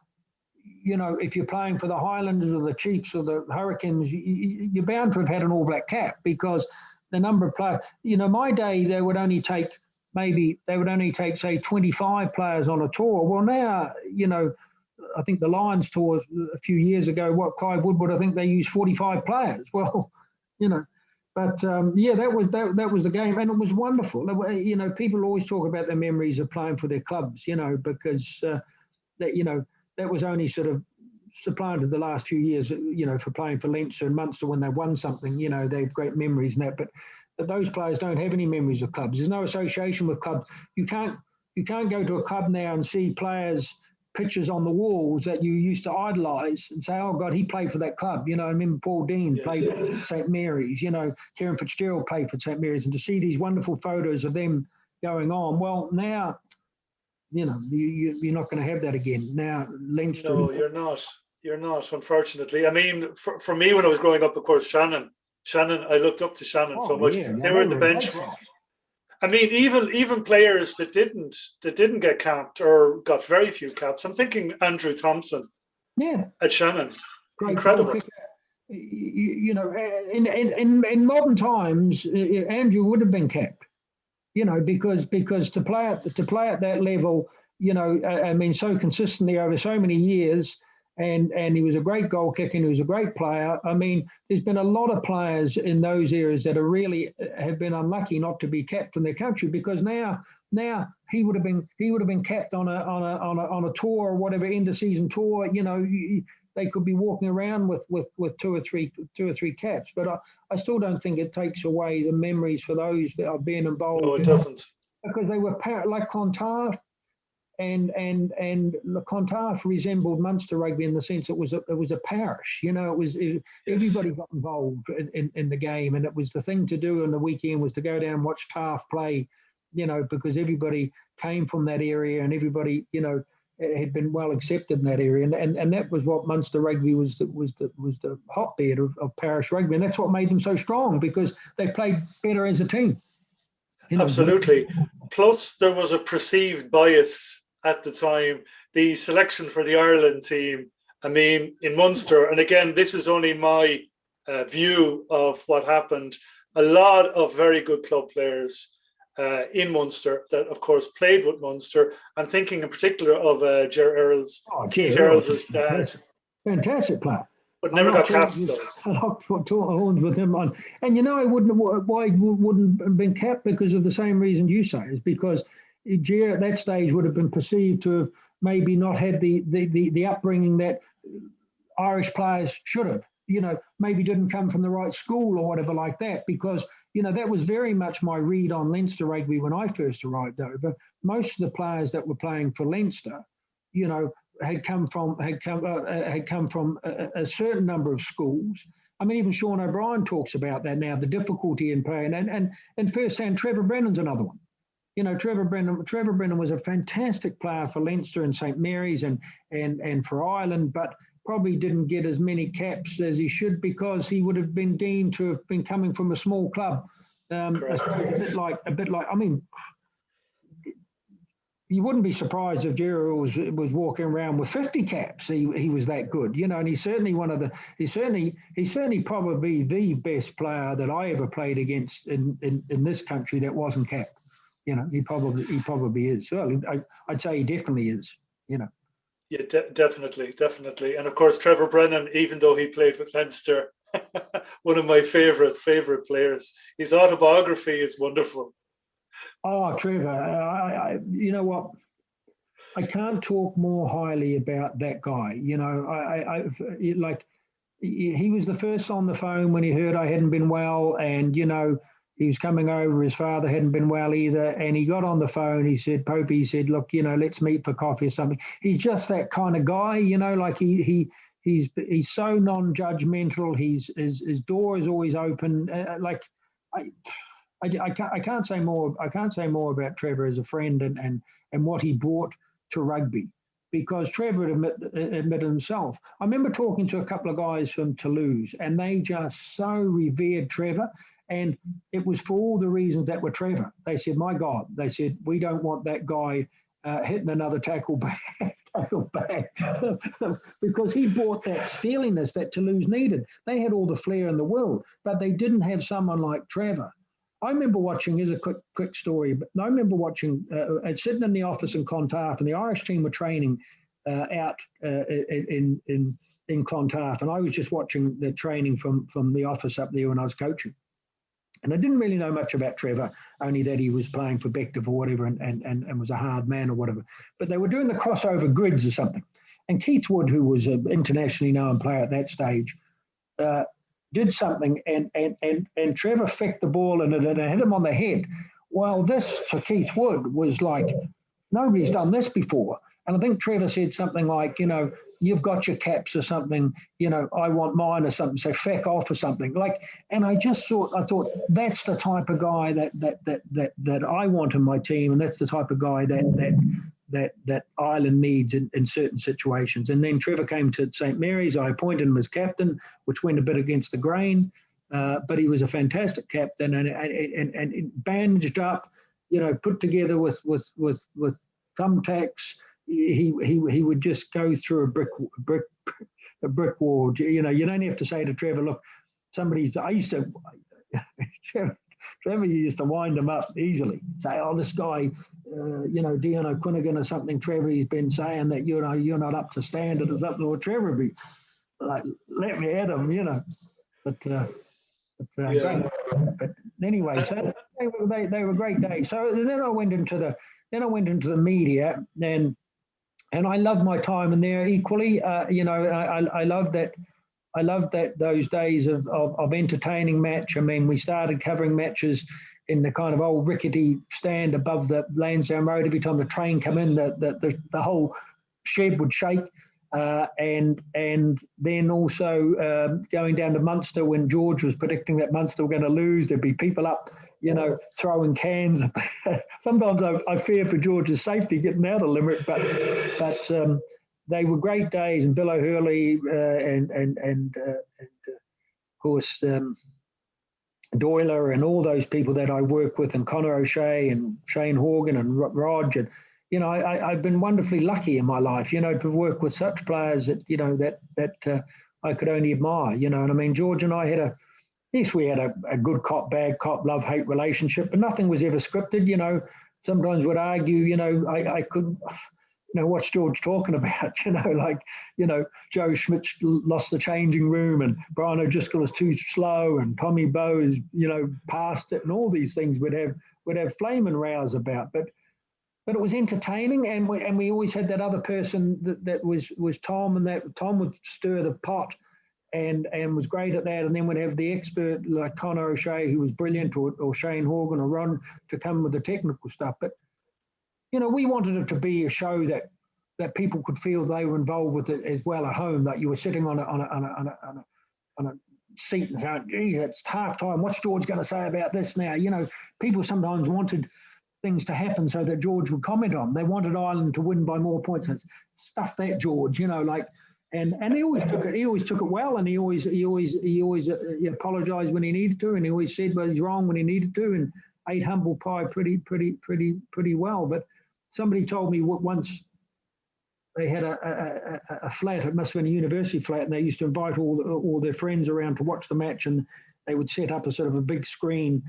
[SPEAKER 2] if you're playing for the Highlanders or the Chiefs or the Hurricanes, you're bound to have had an All Black cap, because the number of players. My day they would only take say 25 players on a tour. Well, now I think the Lions tour a few years ago, Clive Woodward, I think they used 45 players. Well, but that was the game, and it was wonderful. People always talk about their memories of playing for their clubs, because that was only sort of supplanted the last few years, for playing for Leinster and Munster when they won something. They have great memories and that, but those players don't have any memories of clubs. There's no association with clubs. You can't go to a club now and see players' pictures on the walls that you used to idolise and say, oh God, he played for that club. I remember Paul Dean played for St Marys, Kieran Fitzgerald played for St Marys, and to see these wonderful photos of them going on. Well, now, you're not going to have that again. Now, Leinster.
[SPEAKER 1] No, you're not. You're not, unfortunately. I mean, for me, when I was growing up, of course, Shannon, I looked up to Shannon so much.
[SPEAKER 2] Yeah,
[SPEAKER 1] they were at the bench. I mean, even players that didn't get capped or got very few caps. I'm thinking Andrew Thompson.
[SPEAKER 2] Yeah.
[SPEAKER 1] At Shannon.
[SPEAKER 2] Great.
[SPEAKER 1] Incredible.
[SPEAKER 2] In modern times, Andrew would have been capped. Because to play at that level, so consistently over so many years. And he was a great goal kicker, and he was a great player. I mean, there's been a lot of players in those areas that have been unlucky not to be capped from their country, because now he would have been capped on a tour or whatever, end of season tour. They could be walking around with two or three caps. But I still don't think it takes away the memories for those that are being involved.
[SPEAKER 1] No, it doesn't.
[SPEAKER 2] Because they were like Clontarf. And Clontarf resembled Munster rugby in the sense it was a parish. Everybody got involved in the game, and it was the thing to do on the weekend was to go down and watch Tarf play, because everybody came from that area and everybody had been well accepted in that area, and that was what Munster rugby was the hotbed of parish rugby, and that's what made them so strong, because they played better as a team.
[SPEAKER 1] Absolutely. Plus, there was a perceived bias at the time. The selection for the Ireland team, I mean, in Munster, and again, this is only my view of what happened, a lot of very good club players in Munster that, of course, played with Munster. I'm thinking in particular of Ger Earls, Keith Earls' dad.
[SPEAKER 2] Fantastic player.
[SPEAKER 1] But never got capped, though.
[SPEAKER 2] I locked horns with him on. And I why wouldn't have been capped, because of the same reason you say, is because Ger at that stage would have been perceived to have maybe not had the upbringing that Irish players should have. Maybe didn't come from the right school or whatever like that, because that was very much my read on Leinster rugby when I first arrived over. Most of the players that were playing for Leinster, had come from a certain number of schools. I mean, even Sean O'Brien talks about that now, the difficulty in playing. And firsthand, Trevor Brennan's another one. Trevor Brennan was a fantastic player for Leinster and St Marys and for Ireland, but probably didn't get as many caps as he should, because he would have been deemed to have been coming from a small club. A bit like. I mean, you wouldn't be surprised if Jerry was walking around with 50 caps. He was that good, and he's certainly he's certainly probably the best player that I ever played against in this country that wasn't capped. He probably is. Well, I'd say he definitely is.
[SPEAKER 1] Yeah, definitely. And of course, Trevor Brennan, even though he played with Leinster, one of my favorite players. His autobiography is wonderful.
[SPEAKER 2] Oh, Trevor, you know what? I can't talk more highly about that guy. He was the first on the phone when he heard I hadn't been well, and he was coming over. His father hadn't been well either, and he got on the phone. He said, "Pope," he said, "Look, let's meet for coffee or something." He's just that kind of guy, like he's so non-judgmental. His door is always open. I can't say more. I can't say more about Trevor as a friend and what he brought to rugby, because Trevor admitted himself. I remember talking to a couple of guys from Toulouse, and they just so revered Trevor, and it was for all the reasons that were Trevor. They said, "My God," they said, "we don't want that guy hitting another tackle back." Because he brought that steeliness that Toulouse needed. They had all the flair in the world, but they didn't have someone like Trevor. I remember watching, here's a quick story, but I remember watching, sitting in the office in Clontarf, and the Irish team were training out in Clontarf, and I was just watching the training from the office up there when I was coaching. And I didn't really know much about Trevor, only that he was playing for Bective or whatever, and was a hard man or whatever. But they were doing the crossover grids or something. And Keith Wood, who was an internationally known player at that stage, did something, and Trevor fecked the ball and it hit him on the head. Well, this to Keith Wood was like, nobody's done this before. And I think Trevor said something like, you've got your caps or something, I want mine or something, so feck off or something. Like, and I thought that's the type of guy that I want in my team, and that's the type of guy that Ireland needs in certain situations. And then Trevor came to St Marys. I appointed him as captain, which went a bit against the grain, but he was a fantastic captain and bandaged up, put together with thumbtacks. He would just go through a brick wall. You don't have to say to Trevor, look, Trevor used to wind him up easily. Say, oh, this guy, Dion O'Quinnigan or something, Trevor, he's been saying that, you're not up to standard or something, or Trevor would be like, let me at him, But anyway, so they were great days. So then I went into the media, and I loved my time in there equally. I loved that. I loved those days of entertaining match. I mean, we started covering matches in the kind of old rickety stand above the Lansdowne Road. Every time the train come in, the whole shed would shake. And then also going down to Munster when George was predicting that Munster were going to lose, there'd be people up, throwing cans. Sometimes I fear for George's safety getting out of Limerick, but they were great days. And Bill O'Hurley and of course Doyler and all those people that I work with, and Conor O'Shea and Shane Horgan and Rog, and I've been wonderfully lucky in my life, to work with such players that I could only admire, and I mean, George and I had we had a good cop, bad cop, love-hate relationship, but nothing was ever scripted, Sometimes would argue, I couldn't, what's George talking about, Joe Schmidt lost the changing room, and Brian O'Driscoll is too slow, and Tommy Bowe is, past it, and all these things would have flaming rows about, but it was entertaining, and we always had that other person that was Tom, and that Tom would stir the pot and was great at that, and then we'd have the expert like Conor O'Shea, who was brilliant, or Shane Horgan or Ron to come with the technical stuff. But we wanted it to be a show that people could feel they were involved with it as well at home, that you were sitting on a seat and saying, geez, it's half time, what's George going to say about this now? People sometimes wanted things to happen so that George would comment on. They wanted Ireland to win by more points. And stuff that George, and he always took it. He always took it well, and he always apologised when he needed to, and he always said, well, he's wrong when he needed to, and ate humble pie pretty well. But somebody told me once they had a flat. It must have been a university flat, and they used to invite all their friends around to watch the match, and they would set up a sort of a big screen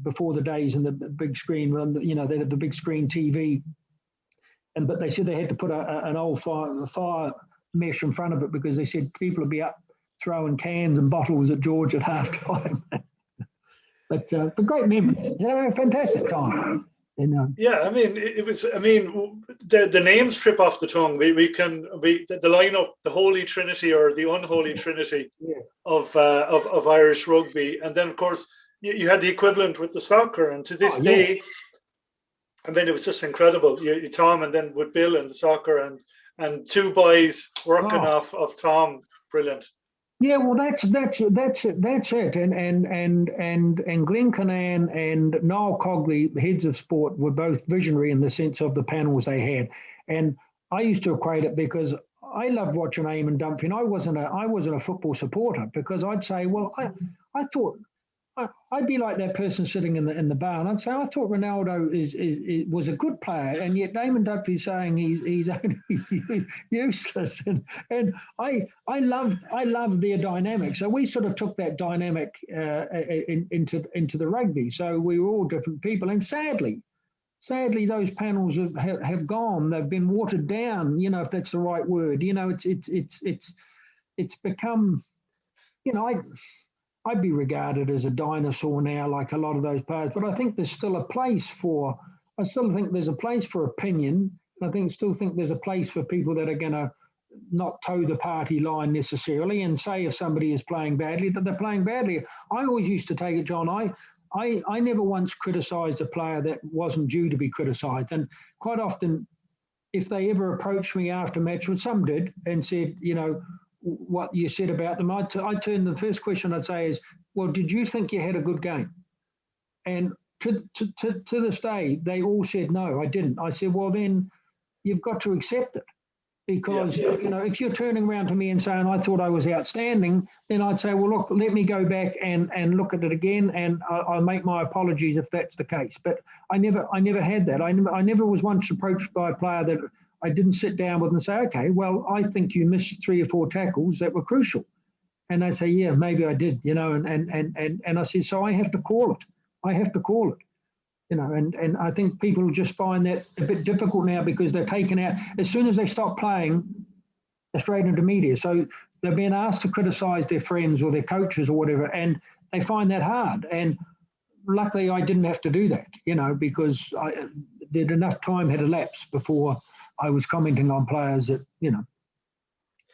[SPEAKER 2] before the days, and the big screen, they'd have the big screen TV, but they said they had to put an old fire mesh in front of it, because they said people would be up throwing cans and bottles at George at half time. But great memory, fantastic time.
[SPEAKER 1] Yeah, I mean, it was. I mean, the names trip off the tongue. The lineup, the Holy Trinity or the Unholy Trinity of Irish rugby, and then of course you had the equivalent with the soccer, and to this day, I mean, it was just incredible. You Tom, and then with Bill and the soccer, and two boys working off of Tom, brilliant.
[SPEAKER 2] Yeah, well, that's it. And Glenn Cannan and Niall Cogley, heads of sport, were both visionary in the sense of the panels they had. And I used to equate it because I loved watching Eamon Dunphy, and I wasn't a football supporter, because I'd say, well, I thought I'd be like that person sitting in the bar, and I'd say, I thought Ronaldo was a good player, and yet Damon Dunphy's saying he's only useless, and I loved their dynamic. So we sort of took that dynamic into the rugby. So we were all different people, and sadly those panels have gone. They've been watered down, if that's the right word. It's become, I'd be regarded as a dinosaur now, like a lot of those players. But I think there's still a place for. I still think there's a place for opinion. And I still think there's a place for people that are going to not toe the party line necessarily, and say if somebody is playing badly, that they're playing badly. I always used to take it, John. I never once criticised a player that wasn't due to be criticised. And quite often, if they ever approached me after match, which some did, and said, what you said about them, I'd turn, the first question I'd say is, well, did you think you had a good game? And to this day, they all said, no, I didn't. I said, well, then you've got to accept it. Because, if you're turning around to me and saying, I thought I was outstanding, then I'd say, well, look, let me go back and look at it again, and I'll make my apologies if that's the case. But I never had that. I never was once approached by a player that I didn't sit down with and say, okay, well, I think you missed 3 or 4 tackles that were crucial. And they'd say, yeah, maybe I did, and I said, so I have to call it. And I think people just find that a bit difficult now, because they're taken out. As soon as they stop playing, they're straight into media. So they're being asked to criticise their friends or their coaches or whatever, and they find that hard. And luckily I didn't have to do that, because enough time had elapsed before I was commenting on players that,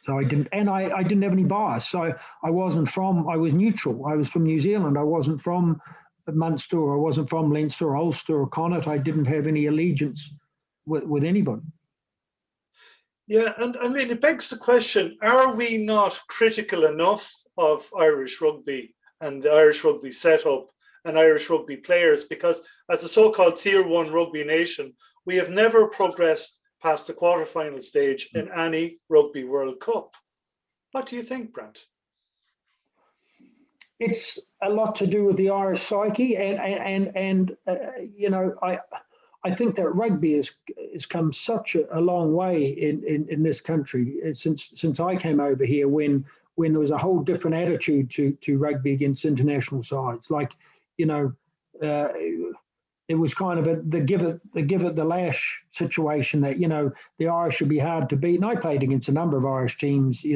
[SPEAKER 2] So I didn't, and I didn't have any bias. So I was neutral. I was from New Zealand. I wasn't from Munster, or I wasn't from Leinster or Ulster or Connacht. I didn't have any allegiance with anybody.
[SPEAKER 1] Yeah, and I mean, it begs the question, are we not critical enough of Irish rugby and the Irish rugby setup and Irish rugby players? Because as a so-called Tier 1 rugby nation, we have never progressed past the quarterfinal stage in any Rugby World Cup. What do you think, Brent?
[SPEAKER 2] It's a lot to do with the Irish psyche, and I think that rugby has come such a long way in this country since I came over here, when there was a whole different attitude to rugby against international sides. Like, it was kind of the give it the lash situation, that the Irish should be hard to beat. And I played against a number of Irish teams, at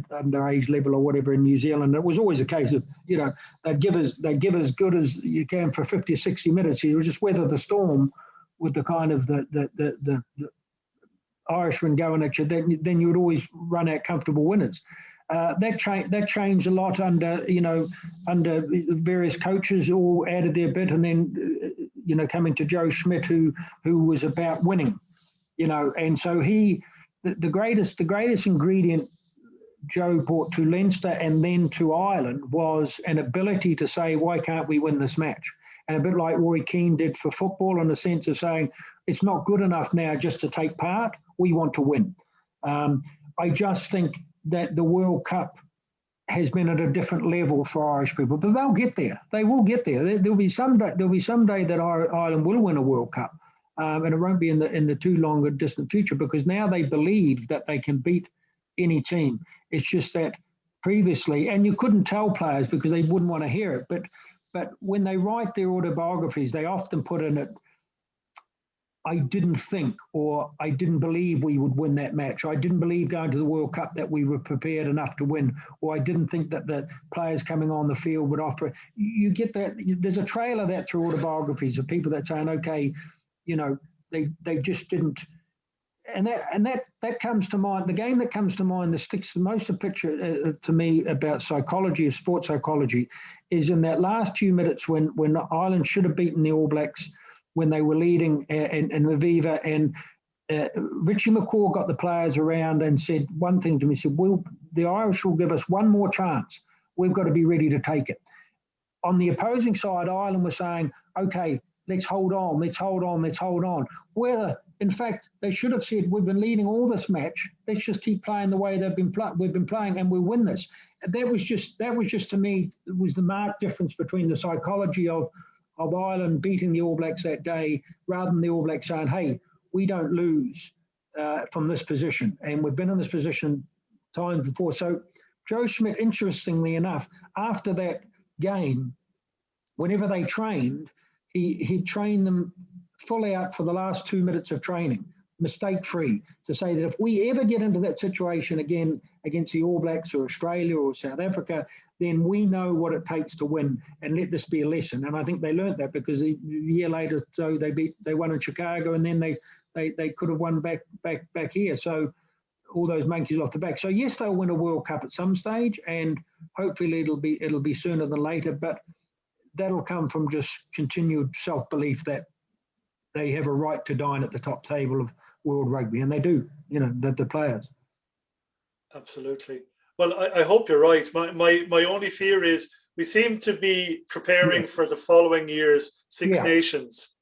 [SPEAKER 2] underage level or whatever in New Zealand. It was always a case of they'd give as good as you can for 50 or 60 minutes. You just weather the storm with the kind of the Irishmen going at you. Then you would always run out comfortable winners. That changed a lot under various coaches all added their bit, and then coming to Joe Schmidt, who was about winning, and so the greatest ingredient Joe brought to Leinster and then to Ireland was an ability to say, why can't we win this match? And a bit like Roy Keane did for football, in the sense of saying, it's not good enough now just to take part, we want to win. I just think that the World Cup has been at a different level for Irish people, but they'll get there. They will get there. There'll be some day that Ireland will win a World Cup, and it won't be in the too long a distant future, because now they believe that they can beat any team. It's just that previously, and you couldn't tell players because they wouldn't want to hear it, but when they write their autobiographies, they often put in it, I didn't think, or I didn't believe we would win that match. I didn't believe going to the World Cup that we were prepared enough to win, or I didn't think that the players coming on the field would offer. You get that. There's a trail of that through autobiographies of people that saying, okay, they just didn't. And that comes to mind. The game that comes to mind that sticks the most a picture to me about psychology, of sports psychology, is in that last few minutes when Ireland should have beaten the All Blacks, when they were leading in Aviva, and Richie McCaw got the players around and said one thing to me. He said, the Irish will give us one more chance. We've got to be ready to take it. On the opposing side, Ireland was saying, okay, let's hold on, let's hold on, let's hold on. Whether, in fact, they should have said, we've been leading all this match, let's just keep playing the way we've been playing, and we'll win this. And that was just to me, it was the marked difference between the psychology of Ireland beating the All Blacks that day, rather than the All Blacks saying, hey, we don't lose from this position. And we've been in this position times before. So Joe Schmidt, interestingly enough, after that game, whenever they trained, he trained them full out for the last 2 minutes of training, mistake-free, to say that if we ever get into that situation again against the All Blacks or Australia or South Africa, then we know what it takes to win, and let this be a lesson. And I think they learned that, because a year later, so they won in Chicago, and then they could have won back here. So all those monkeys off the back. So yes, they'll win a World Cup at some stage, and hopefully it'll be sooner than later. But that'll come from just continued self-belief that they have a right to dine at the top table of world rugby, and they do. The players.
[SPEAKER 1] Absolutely. Well, I hope you're right. My only fear is we seem to be preparing for the following year's Six Nations.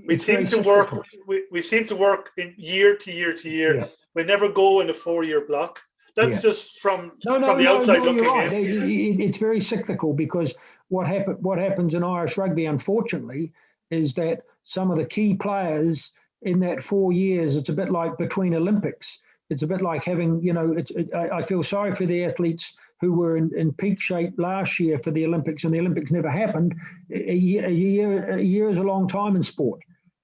[SPEAKER 1] We seem to work. We seem to work in year to year to year. Yeah. We never go in a 4-year block. That's just from the outside looking
[SPEAKER 2] right.
[SPEAKER 1] in.
[SPEAKER 2] It's very cyclical, because what happens in Irish rugby, unfortunately, is that some of the key players in that 4 years, it's a bit like between Olympics. It's a bit like having, I feel sorry for the athletes who were in peak shape last year for the Olympics, and the Olympics never happened. A year is a long time in sport.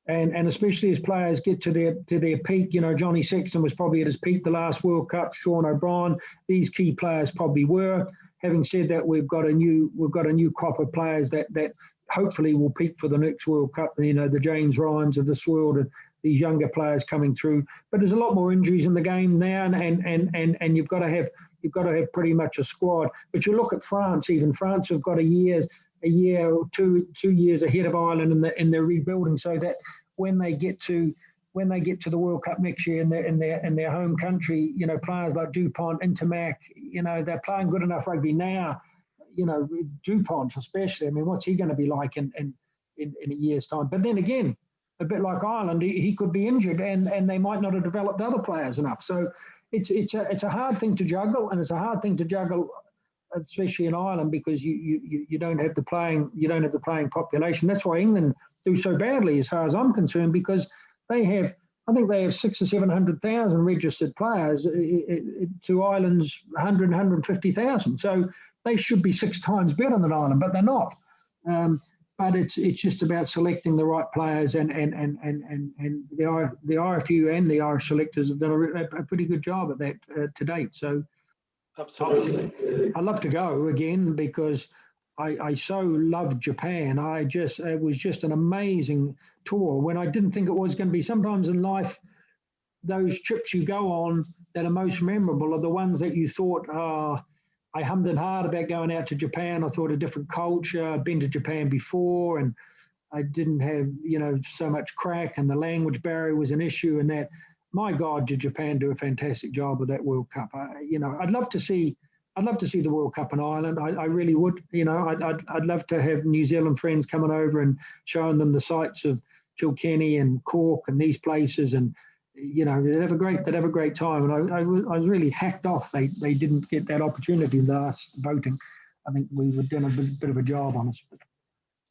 [SPEAKER 2] And especially as players get to their peak, Johnny Sexton was probably at his peak the last World Cup, Sean O'Brien, these key players probably were. Having said that, we've got a new crop of players that hopefully will peak for the next World Cup, the James Ryans of this world, and these younger players coming through. But there's a lot more injuries in the game now, and you've got to have pretty much a squad. But you look at France, even France have got a year or 2 years ahead of Ireland in their rebuilding, so that when they get to the World Cup next year in their home country, players like Dupont, Intermac, they're playing good enough rugby now. Dupont especially. I mean, what's he going to be like in a year's time? But then again, a bit like Ireland, he could be injured, and they might not have developed other players enough. So it's a hard thing to juggle, and it's a hard thing to juggle, especially in Ireland, because you don't have the playing population. That's why England do so badly, as far as I'm concerned, because I think they have 600,000 or 700,000 registered players to Ireland's 100, 150,000. So they should be 6 times better than Ireland, but they're not. But it's just about selecting the right players, and the RFU and the Irish selectors have done a pretty good job at that to date. So
[SPEAKER 1] absolutely,
[SPEAKER 2] I'd love to go again, because I so loved Japan. It was just an amazing tour, when I didn't think it was going to be. Sometimes in life, those trips you go on that are most memorable are the ones that you thought, I hummed and hawed about going out to Japan. I thought a different culture. I'd been to Japan before, and I didn't have, so much crack, and the language barrier was an issue, and that. My God, did Japan do a fantastic job with that World Cup? I'd love to see the World Cup in Ireland. I really would. I'd love to have New Zealand friends coming over and showing them the sights of Kilkenny and Cork and these places, and they'd have a great time. And I was really hacked off. They didn't get that opportunity in the last voting. I think we were doing a bit of a job on us.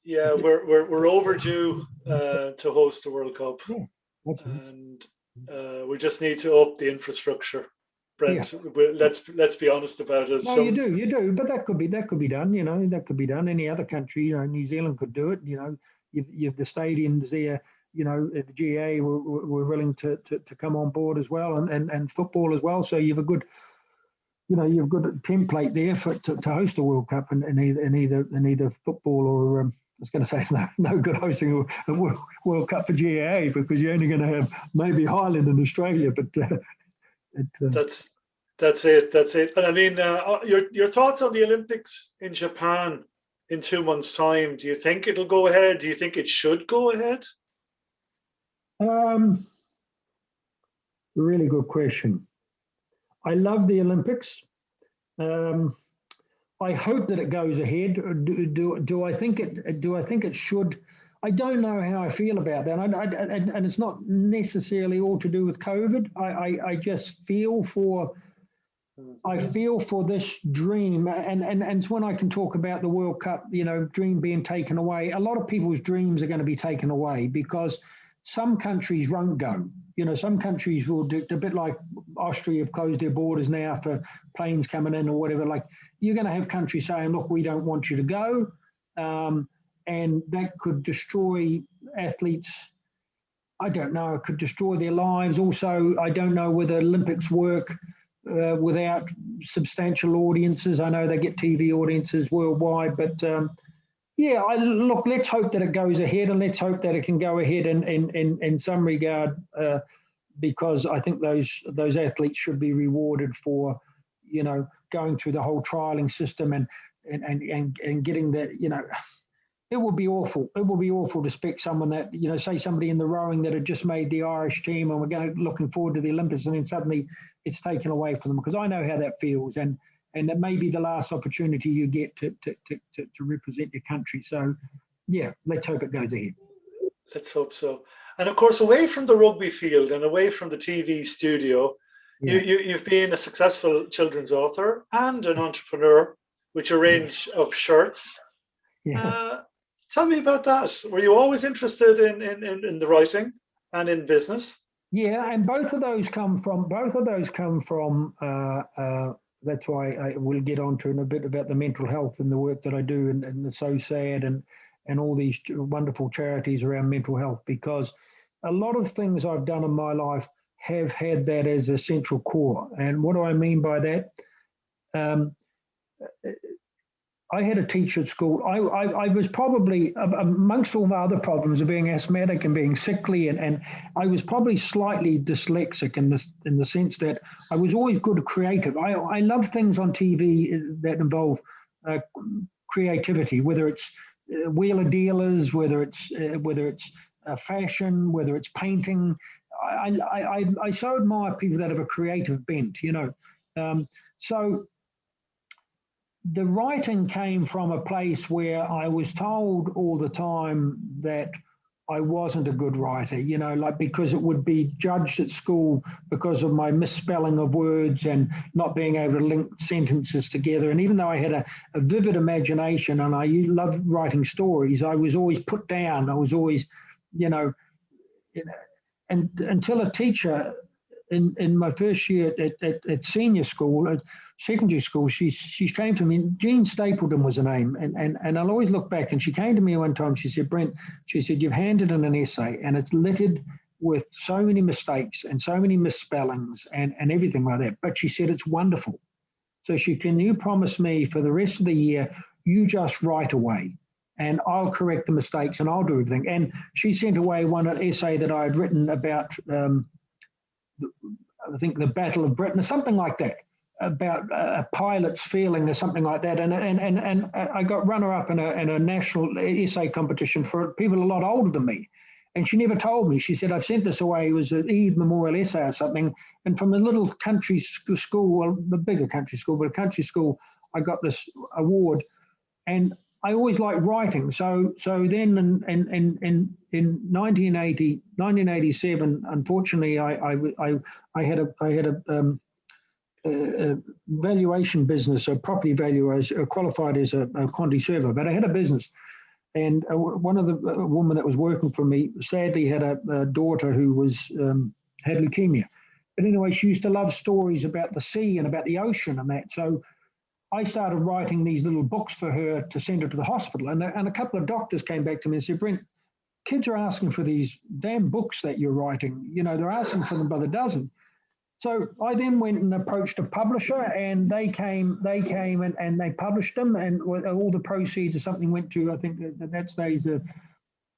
[SPEAKER 1] Yeah, we're overdue to host the World Cup.
[SPEAKER 2] Yeah, absolutely.
[SPEAKER 1] And we just need to up the infrastructure, Brent. Yeah. Let's be honest about it.
[SPEAKER 2] No, you do, but that could be done. That could be done. Any other country, New Zealand could do it. You've the stadiums there. The GA were willing to come on board as well, and football as well. So you've a good, you've got a template there to host a World Cup, and either football or. I was going to say it's no good hosting a World Cup for GAA, because you're only going to have maybe Highland in Australia, but
[SPEAKER 1] that's it. And I mean, your thoughts on the Olympics in Japan in 2 months' time? Do you think it'll go ahead? Do you think it should go ahead?
[SPEAKER 2] Really good question. I love the Olympics. I hope that it goes ahead. Do I think it? Do I think it should? I don't know how I feel about that, and it's not necessarily all to do with COVID. I just feel for. I feel for this dream, and it's when I can talk about the World Cup, dream being taken away. A lot of people's dreams are going to be taken away because some countries won't go. Some countries will do, a bit like Austria have closed their borders now for planes coming in or whatever. Like, you're going to have countries saying, look, we don't want you to go. And that could destroy athletes. I don't know, it could destroy their lives. Also, I don't know whether Olympics work without substantial audiences. I know they get TV audiences worldwide, but look, let's hope that it goes ahead, and let's hope that it can go ahead in some regard, because I think those athletes should be rewarded for, going through the whole trialing system and getting that, It would be awful. It would be awful to pick someone that, say somebody in the rowing that had just made the Irish team and we're looking forward to the Olympics, and then suddenly it's taken away from them, because I know how that feels, and that may be the last opportunity you get to represent your country. So, yeah, let's hope it goes ahead.
[SPEAKER 1] Let's hope so. And of course, away from the rugby field and away from the TV studio, you've been a successful children's author and an entrepreneur with your range of shirts.
[SPEAKER 2] Yeah.
[SPEAKER 1] Tell me about that. Were you always interested in the writing and in business?
[SPEAKER 2] Yeah, and both of those come from. That's why I will get on to in a bit about the mental health and the work that I do, and the SOSAD and all these wonderful charities around mental health, because a lot of things I've done in my life have had that as a central core. And what do I mean by that? I had a teacher at school. I was probably, amongst all my other problems of being asthmatic and being sickly, and I was probably slightly dyslexic in the sense that I was always good at creative. I love things on TV that involve creativity, whether it's wheeler dealers, whether it's fashion, whether it's painting. I so admire people that have a creative bent, So the writing came from a place where I was told all the time that I wasn't a good writer, because it would be judged at school because of my misspelling of words and not being able to link sentences together. And even though I had a vivid imagination and I loved writing stories, I was always put down. I was always, and until a teacher in my first year at senior school, at secondary school, she came to me. Jean Stapleton was her name, and I'll always look back. And she came to me one time. She said, "Brent," she said, "you've handed in an essay, and it's littered with so many mistakes and so many misspellings and everything like that. But," she said, "it's wonderful. So can you promise me for the rest of the year, you just write away, and I'll correct the mistakes and I'll do everything." And she sent away one essay that I had written about. I think the Battle of Britain or something like that, about a pilot's feeling or something like that. And I got runner-up in a national essay competition for people a lot older than me. And she never told me. She said, "I've sent this away." It was an Eve Memorial essay or something. And from a little country school, well, a bigger country school, but a country school, I got this award. And I always liked writing. So then in 1987, unfortunately, I had a valuation business, a property valuer, qualified as a quantity surveyor, but I had a business. And one of the woman that was working for me sadly had a daughter who had leukemia. But anyway, she used to love stories about the sea and about the ocean and that. So I started writing these little books for her to send her to the hospital. And a couple of doctors came back to me and said, "Brent, kids are asking for these damn books that you're writing. They're asking for them by the dozen." So I then went and approached a publisher, and they came and they published them, and all the proceeds or something went to, I think at that stage, the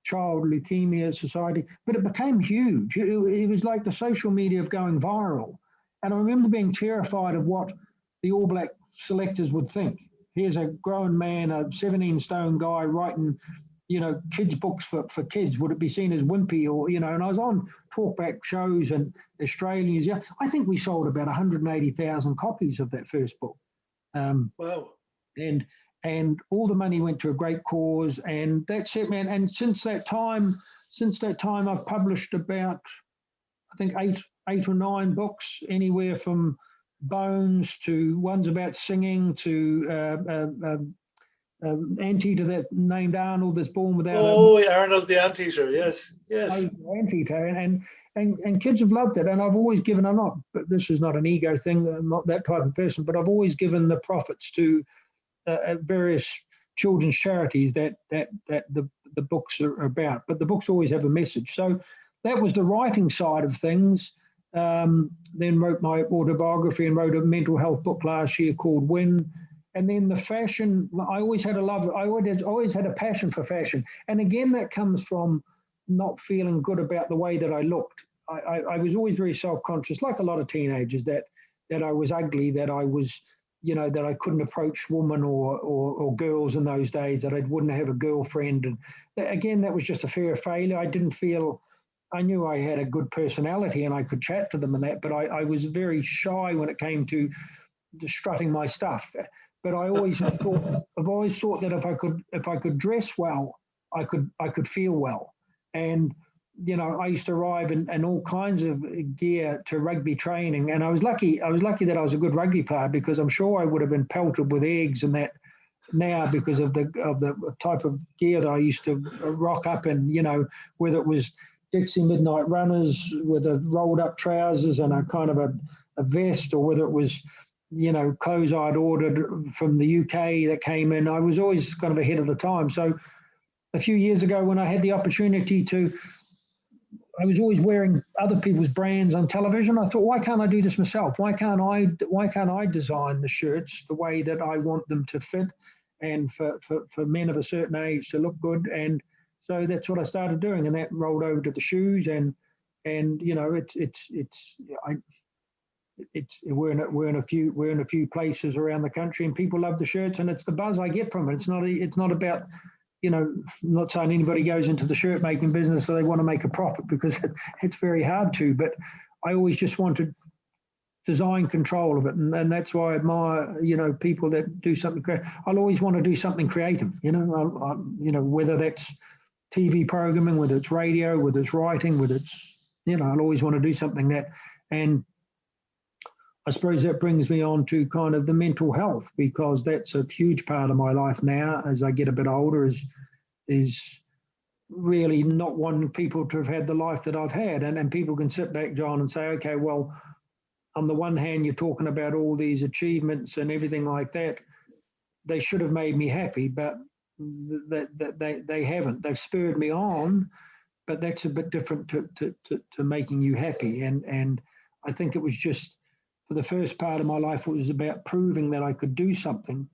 [SPEAKER 2] Child Leukemia Society. But it became huge. It was like the social media of going viral. And I remember being terrified of what the All Black selectors would think. Here's a grown man, a 17-stone guy writing, kids' books for kids. Would it be seen as wimpy or, and I was on talkback shows in Australia, New Zealand. I think we sold about 180,000 copies of that first book.
[SPEAKER 1] Wow.
[SPEAKER 2] And all the money went to a great cause, and that's it, man. And since that time, I've published about, I think, eight or nine books, anywhere from Bones to ones about singing to anteater that named Arnold that's born without.
[SPEAKER 1] Arnold the anteater, yes.
[SPEAKER 2] Anteater, and kids have loved it. And I've always given, but this is not an ego thing. I'm not that type of person, but I've always given the profits to various children's charities that the books are about. But the books always have a message. So that was the writing side of things. Then wrote my autobiography and wrote a mental health book last year called Win. And then the fashion, I always had a passion for fashion. And again, that comes from not feeling good about the way that I looked. I was always very self-conscious, like a lot of teenagers, that I was ugly, that I was, that I couldn't approach women or girls in those days, that I wouldn't have a girlfriend. And again, that was just a fear of failure. I knew I had a good personality and I could chat to them and that, but I was very shy when it came to strutting my stuff. But I've always thought that if I could dress well, I could feel well. And I used to arrive in all kinds of gear to rugby training, and I was lucky that I was a good rugby player, because I'm sure I would have been pelted with eggs and that now because of the type of gear that I used to rock up in, whether it was Dixie Midnight Runners with a rolled up trousers and a kind of a vest, or whether it was clothes I'd ordered from the UK that came in. I was always kind of ahead of the time. So a few years ago, when I had the opportunity I was always wearing other people's brands on television. I thought, why can't I do this myself? Why can't I design the shirts the way that I want them to fit, and for men of a certain age to look good? And so that's what I started doing, and that rolled over to the shoes. And we're in a few places around the country, and people love the shirts, and it's the buzz I get from it. It's not about, I'm not saying anybody goes into the shirt making business so they want to make a profit, because it's very hard to, but I always just wanted design control of it. And that's why I admire, people that do something creative. I'll always want to do something creative, whether that's TV programming, whether it's radio, whether it's writing, whether it's, I'll always want to do something that, and I suppose that brings me on to kind of the mental health, because that's a huge part of my life now as I get a bit older, is really not wanting people to have had the life that I've had. And people can sit back, John, and say, okay, well, on the one hand, you're talking about all these achievements and everything like that. They should have made me happy, but they haven't. They've spurred me on, but that's a bit different to making you happy. And I think it was just, for the first part of my life, it was about proving that I could do something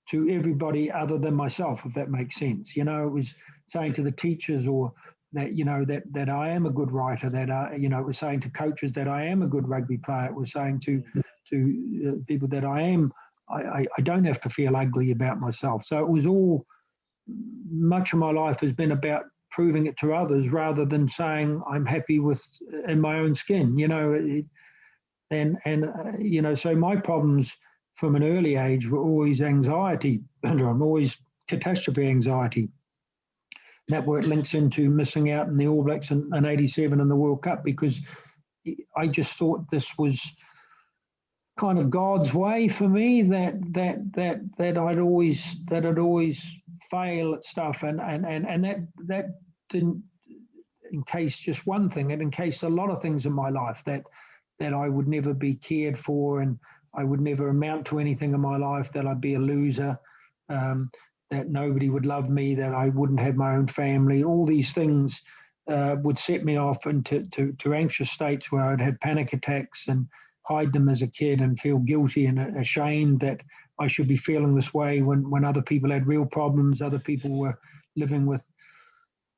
[SPEAKER 2] to everybody other than myself, if that makes sense. It was saying to the teachers, or that, that I am a good writer, that, it was saying to coaches that I am a good rugby player. It was saying to people that I don't have to feel ugly about myself. So it was all, much of my life has been about proving it to others rather than saying I'm happy in my own skin, so my problems from an early age were always anxiety, I'm always catastrophe anxiety. That where it links into missing out in the All Blacks in 87 in the World Cup, because I just thought this was kind of God's way for me, that I'd always fail at stuff, and that didn't encase just one thing. It encased a lot of things in my life, that I would never be cared for, and I would never amount to anything in my life, that I'd be a loser, that nobody would love me, that I wouldn't have my own family. All these things would set me off into anxious states where I'd have panic attacks and hide them as a kid and feel guilty and ashamed that I should be feeling this way when other people had real problems. Other people were living with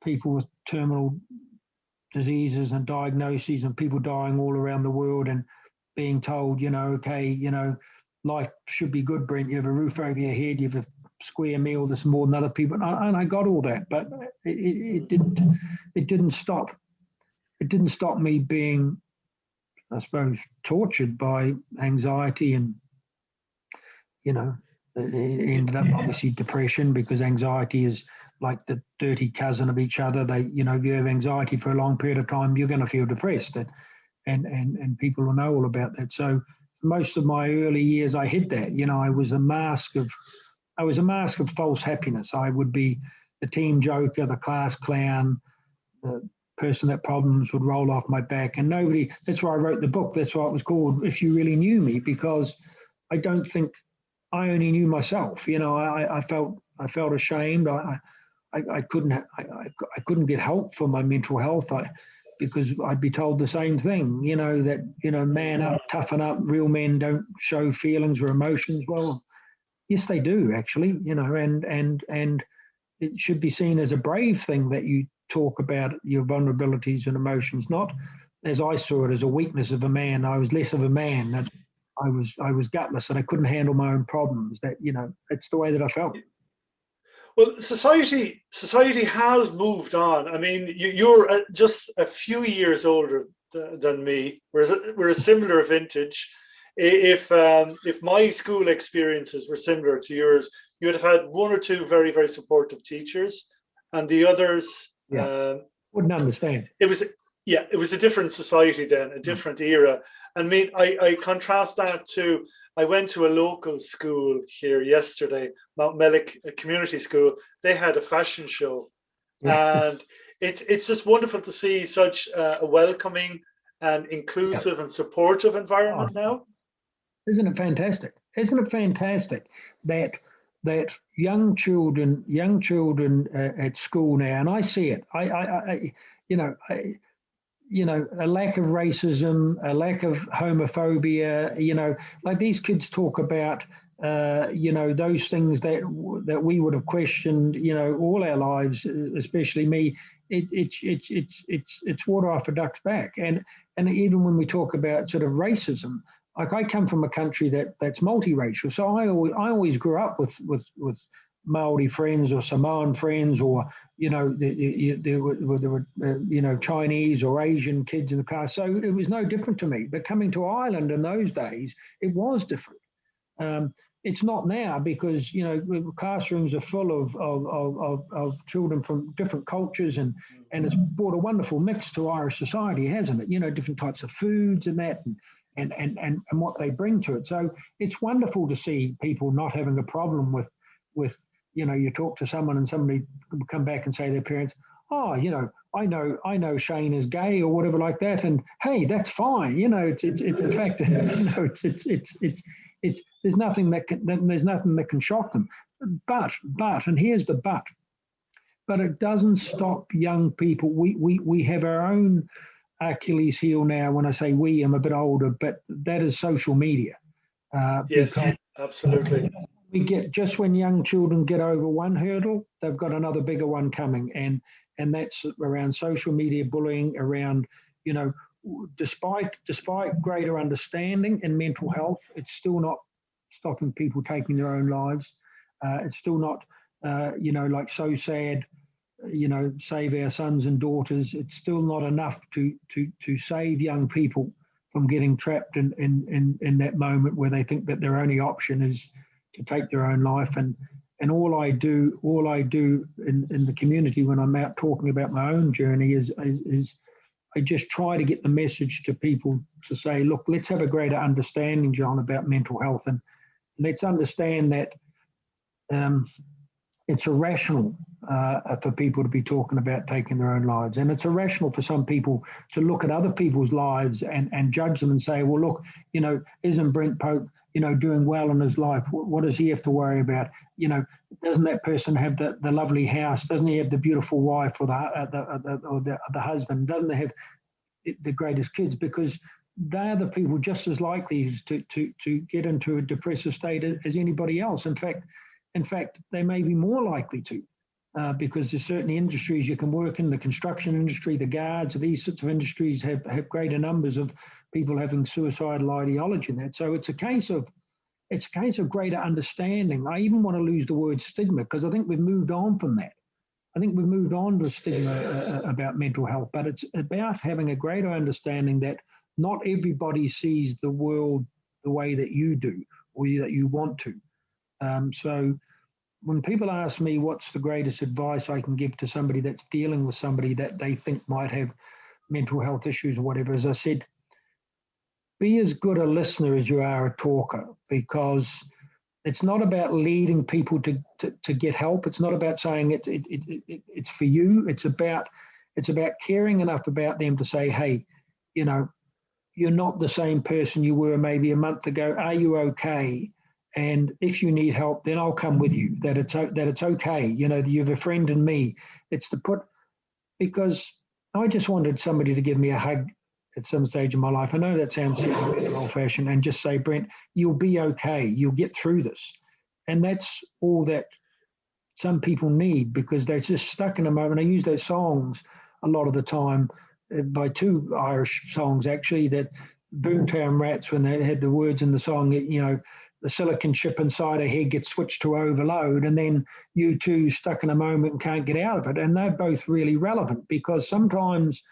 [SPEAKER 2] people with terminal diseases and diagnoses, and people dying all around the world, and being told, life should be good, Brent. You have a roof over your head, you have a square meal, this more than other people. And I got all that, but it didn't stop me being, I suppose, tortured by anxiety and you know, it ended up obviously depression, because anxiety is like the dirty cousin of each other. They, you know, if you have anxiety for a long period of time, you're going to feel depressed, and people will know all about that. So for most of my early years, I hid that. You know, I was a mask of false happiness. I would be the team joker, the class clown, the person that problems would roll off my back, and nobody. That's why I wrote the book. That's why it was called "If You Really Knew Me," because I don't think I only knew myself. You know, I felt ashamed. I couldn't get help for my mental health. Because I'd be told the same thing. You know, that, you know, man up, toughen up. Real men don't show feelings or emotions. Well, yes, they do actually. You know, and it should be seen as a brave thing that you talk about your vulnerabilities and emotions, not as I saw it as a weakness of a man. I was less of a man. That I was gutless and I couldn't handle my own problems. That, you know, it's the way that I felt.
[SPEAKER 1] Well, society has moved on. I mean, you're just a few years older than me. We're a similar vintage. If my school experiences were similar to yours, you would have had one or two very, very supportive teachers, and the others
[SPEAKER 2] wouldn't understand.
[SPEAKER 1] It was a different society then, a different era. I mean, I contrast that to, I went to a local school here yesterday, Mount Mellick Community School. They had a fashion show, and it's just wonderful to see such a welcoming and inclusive and supportive environment now.
[SPEAKER 2] Isn't it fantastic? Isn't it fantastic that young children at school now, and I see it. A lack of racism, a lack of homophobia. You know, like these kids talk about, those things that we would have questioned, you know, all our lives, especially me. It's water off a duck's back, and even when we talk about sort of racism. Like I come from a country that's multiracial, so I always grew up with Maori friends or Samoan friends, or there were Chinese or Asian kids in the class. So it was no different to me. But coming to Ireland in those days, it was different. It's not now, because classrooms are full of children from different cultures, and it's brought a wonderful mix to Irish society, hasn't it? You know, different types of foods and that. And what they bring to it. So it's wonderful to see people not having a problem with you talk to someone and somebody will come back and say their parents, oh, I know Shane is gay or whatever like that, and hey, that's fine. It's in fact, it's there's nothing that can shock them. But and here's the but it doesn't stop young people. We have our own Achilles heel now. When I say we, I'm a bit older, but that is social media.
[SPEAKER 1] Yes, absolutely.
[SPEAKER 2] We get, just when young children get over one hurdle, they've got another bigger one coming, and that's around social media bullying, around, despite greater understanding in mental health, it's still not stopping people taking their own lives. It's still not, like SOSAD, save our sons and daughters. It's still not enough to save young people from getting trapped in that moment where they think that their only option is to take their own life. And all I do in the community when I'm out talking about my own journey is I just try to get the message to people to say, look, let's have a greater understanding, John, about mental health, and let's understand that it's irrational for people to be talking about taking their own lives. And it's irrational for some people to look at other people's lives and judge them and say, well, look, isn't Brent Pope, doing well in his life? What does he have to worry about? Doesn't that person have the lovely house? Doesn't he have the beautiful wife or the husband? Doesn't they have the greatest kids? Because they're the people just as likely to get into a depressive state as anybody else. In fact, they may be more likely to, because there's certain industries you can work in, the construction industry, the guards, these sorts of industries have greater numbers of people having suicidal ideology in that. So it's a case of greater understanding. I even want to lose the word stigma, because I think we've moved on from that. I think we've moved on to stigma about mental health, but it's about having a greater understanding that not everybody sees the world the way that you do or that you want to. So when people ask me what's the greatest advice I can give to somebody that's dealing with somebody that they think might have mental health issues or whatever, as I said, be as good a listener as you are a talker, because it's not about leading people to get help. It's not about saying it's for you. It's about caring enough about them to say, hey, you know, you're not the same person you were maybe a month ago. Are you okay? And if you need help, then I'll come with you. That it's okay. You know, you have a friend in me. It's because I just wanted somebody to give me a hug at some stage in my life. I know that sounds old-fashioned, and just say, Brent, you'll be okay. You'll get through this. And that's all that some people need, because they're just stuck in a moment. I use those songs a lot of the time, by two Irish songs, actually, that Boomtown Rats, when they had the words in the song, you know, the silicon chip inside her head gets switched to overload, and then you two stuck in a moment and can't get out of it. And they're both really relevant, because sometimes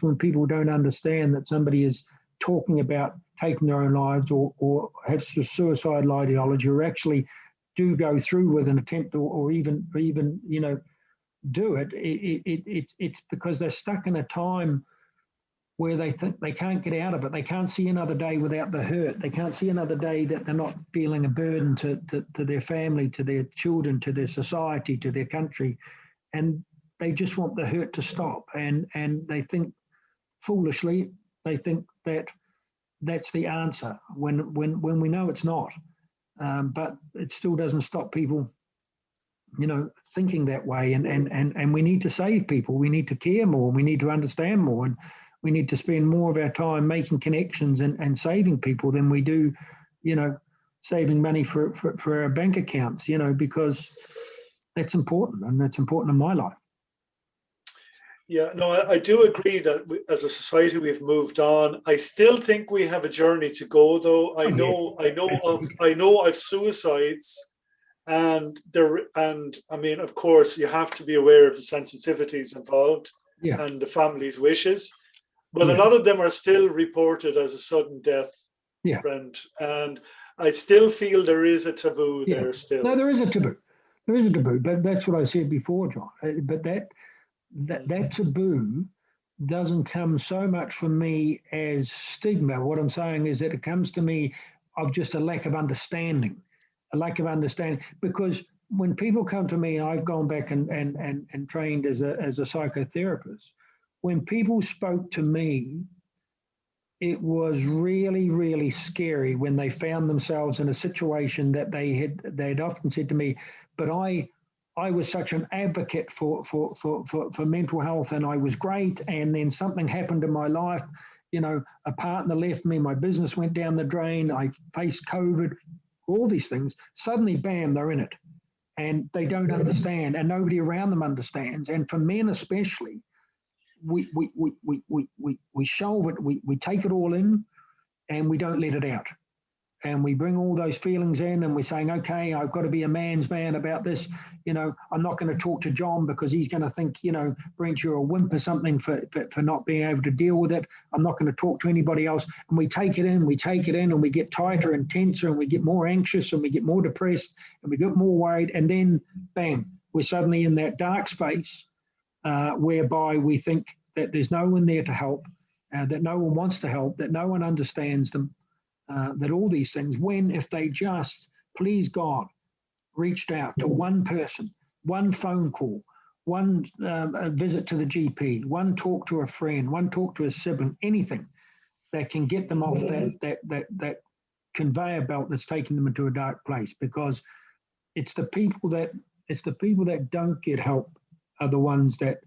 [SPEAKER 2] when people don't understand that somebody is talking about taking their own lives or have suicidal ideology, or actually do go through with an attempt or even you know, do it's because they're stuck in a time where they think they can't get out of it. They can't see another day without the hurt. They can't see another day that they're not feeling a burden to their family, to their children, to their society, to their country. And they just want the hurt to stop. And they think, foolishly, they think that that's the answer when we know it's not. But it still doesn't stop people, you know, thinking that way. And we need to save people. We need to care more. We need to understand more. And we need to spend more of our time making connections and saving people than we do, you know, saving money for our bank accounts, you know, because that's important, and that's important in my life.
[SPEAKER 1] Yeah, no, I do agree that as a society we've moved on. I still think we have a journey to go, though. I know of suicides, and I mean, of course, you have to be aware of the sensitivities involved, and the family's wishes. But a lot of them are still reported as a sudden death, Brent. And I still feel there is a taboo there still.
[SPEAKER 2] No, there is a taboo. There is a taboo, but that's what I said before, John. But that taboo doesn't come so much from me as stigma. What I'm saying is that it comes to me of just a lack of understanding, because when people come to me, I've gone back and trained as a psychotherapist. When people spoke to me, it was really, really scary when they found themselves in a situation that they'd often said to me, but I was such an advocate for mental health, and I was great, and then something happened in my life, you know, a partner left me, my business went down the drain, I faced COVID, all these things. Suddenly, bam, they're in it, and they don't understand, and nobody around them understands. And for men especially, we shelve it, we take it all in, and we don't let it out. And we bring all those feelings in, and we're saying, okay, I've got to be a man's man about this. You know, I'm not going to talk to John because he's going to think, you know, Brent, you're a wimp or something for not being able to deal with it. I'm not going to talk to anybody else. And we take it in, and we get tighter and tenser, and we get more anxious, and we get more depressed, and we get more worried. And then, bam, we're suddenly in that dark space whereby we think that there's no one there to help, that no one wants to help, that no one understands them. That all these things, when if they just, please God, reached out to one person, one phone call, one visit to the GP, one talk to a friend, one talk to a sibling, anything that can get them off that conveyor belt that's taking them into a dark place. Because it's the people that don't get help are the ones that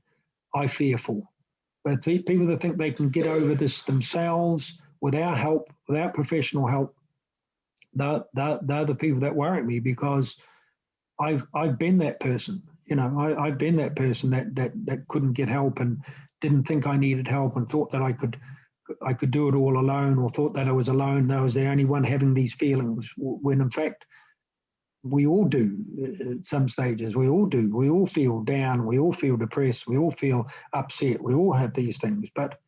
[SPEAKER 2] I fear for. But the people that think they can get over this themselves without help, without professional help, they're the people that worry me, because I've been that person. You know, I've been that person that couldn't get help and didn't think I needed help, and thought that I could do it all alone, or thought that I was alone, that I was the only one having these feelings, when in fact we all do at some stages. We all do. We all feel down. We all feel depressed. We all feel upset. We all have these things. But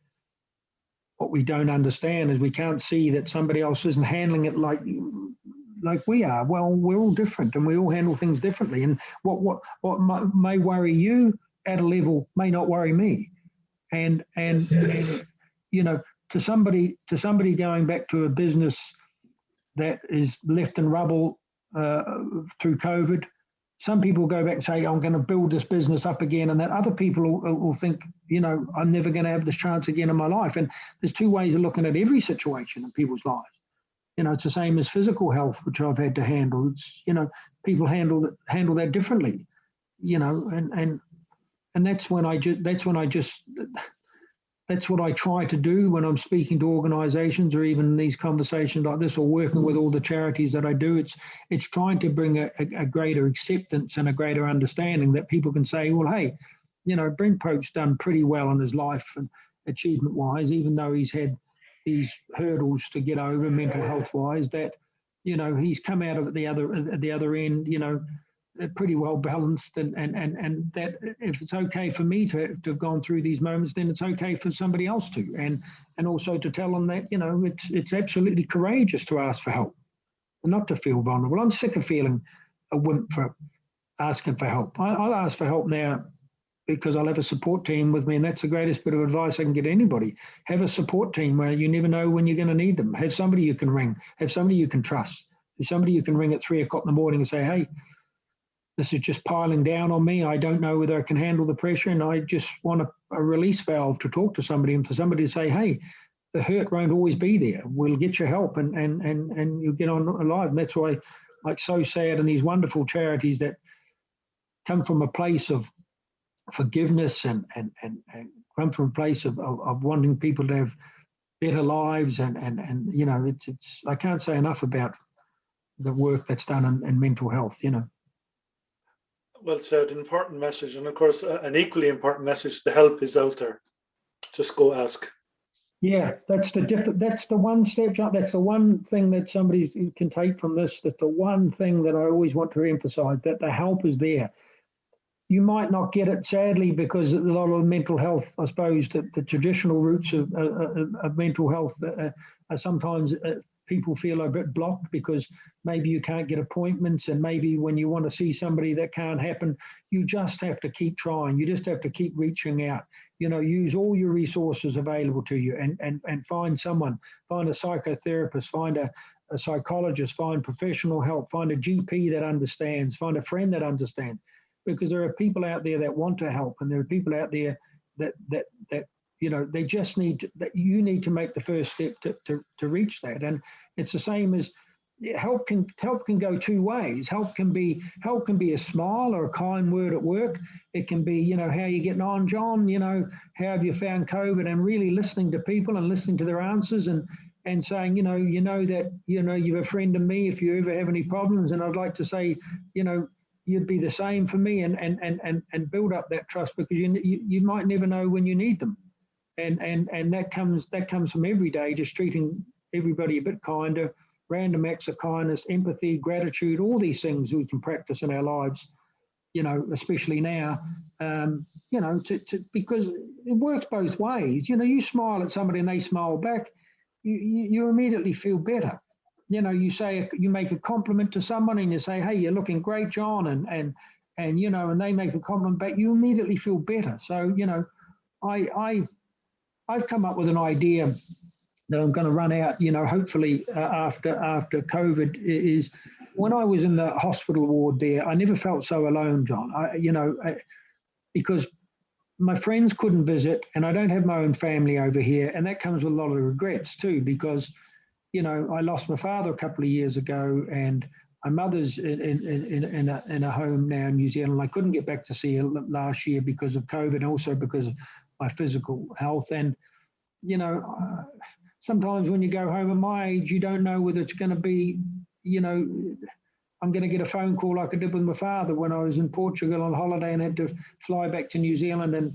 [SPEAKER 2] what we don't understand is we can't see that somebody else isn't handling it like like we are. Well, we're all different and we all handle things differently. And what may worry you at a level may not worry me. And you know, to somebody going back to a business that is left in rubble through COVID, some people go back and say, I'm going to build this business up again, and that other people will think, you know, I'm never going to have this chance again in my life. And there's two ways of looking at every situation in people's lives. You know, it's the same as physical health, which I've had to handle. It's, you know, people handle that differently. You know, and that's what I try to do when I'm speaking to organisations, or even in these conversations like this, or working with all the charities that I do. It's trying to bring a greater acceptance and a greater understanding that people can say, well, hey, you know, Brent Pope's done pretty well in his life and achievement-wise, even though he's had these hurdles to get over mental health-wise, that, you know, he's come out of the other end, you know, pretty well balanced, and that if it's okay for me to have gone through these moments, then it's okay for somebody else to, and also to tell them that, you know, it's absolutely courageous to ask for help and not to feel vulnerable. I'm sick of feeling a wimp for asking for help. I'll ask for help now because I'll have a support team with me, and that's the greatest bit of advice I can get anybody. Have a support team where you never know when you're going to need them. Have somebody you can ring. Have somebody you can trust. Have somebody you can ring at 3 o'clock in the morning and say, hey, this is just piling down on me. I don't know whether I can handle the pressure, and I just want a release valve to talk to somebody, and for somebody to say, hey, the hurt won't always be there. We'll get you help, and you'll get on alive. And that's why, like SOSAD and these wonderful charities that come from a place of forgiveness and come from a place of wanting people to have better lives, and you know, it's I can't say enough about the work that's done in mental health, you know.
[SPEAKER 1] Well said, an important message. And of course, an equally important message, the help is out there. Just go ask. Yeah, that's the one step up. That's the one thing that somebody can take from this. That's the one thing that I always want to emphasize, that the help is there. You might not get it, sadly, because a lot of mental health, I suppose, that the traditional roots of mental health are sometimes people feel a bit blocked because maybe you can't get appointments, and maybe when you want to see somebody that can't happen. You just have to keep trying. You just have to keep reaching out. You know, use all your resources available to you, and find someone, find a psychotherapist, find a psychologist, find professional help, find a GP that understands, find a friend that understands, because there are people out there that want to help, and there are people out there that you know, they just need that you need to make the first step to reach that. And it's the same as help can go two ways. Help can be a smile or a kind word at work. It can be, you know, how are you getting on, John? You know, how have you found COVID? And really listening to people and listening to their answers, and saying, you know that you're a friend of me if you ever have any problems. And I'd like to say, you know, you'd be the same for me, and build up that trust, because you might never know when you need them. And that comes from every day, just treating everybody a bit kinder, random acts of kindness, empathy, gratitude, all these things we can practice in our lives, you know, especially now, you know, because it works both ways. You know, you smile at somebody and they smile back, you immediately feel better. You know, you make a compliment to someone and you say, hey, you're looking great, John, and you know, and they make a compliment back, you immediately feel better. So, you know, I've come up with an idea that I'm going to run out, you know, hopefully after COVID, is when I was in the hospital ward there, I never felt so alone, John. Because my friends couldn't visit, and I don't have my own family over here, and that comes with a lot of regrets too, because, you know, I lost my father a couple of years ago, and my mother's in a home now in New Zealand. I couldn't get back to see her last year because of COVID, and also because of my physical health. And, you know, sometimes when you go home at my age, you don't know whether it's going to be, you know, I'm going to get a phone call like I did with my father when I was in Portugal on holiday and had to fly back to New Zealand, and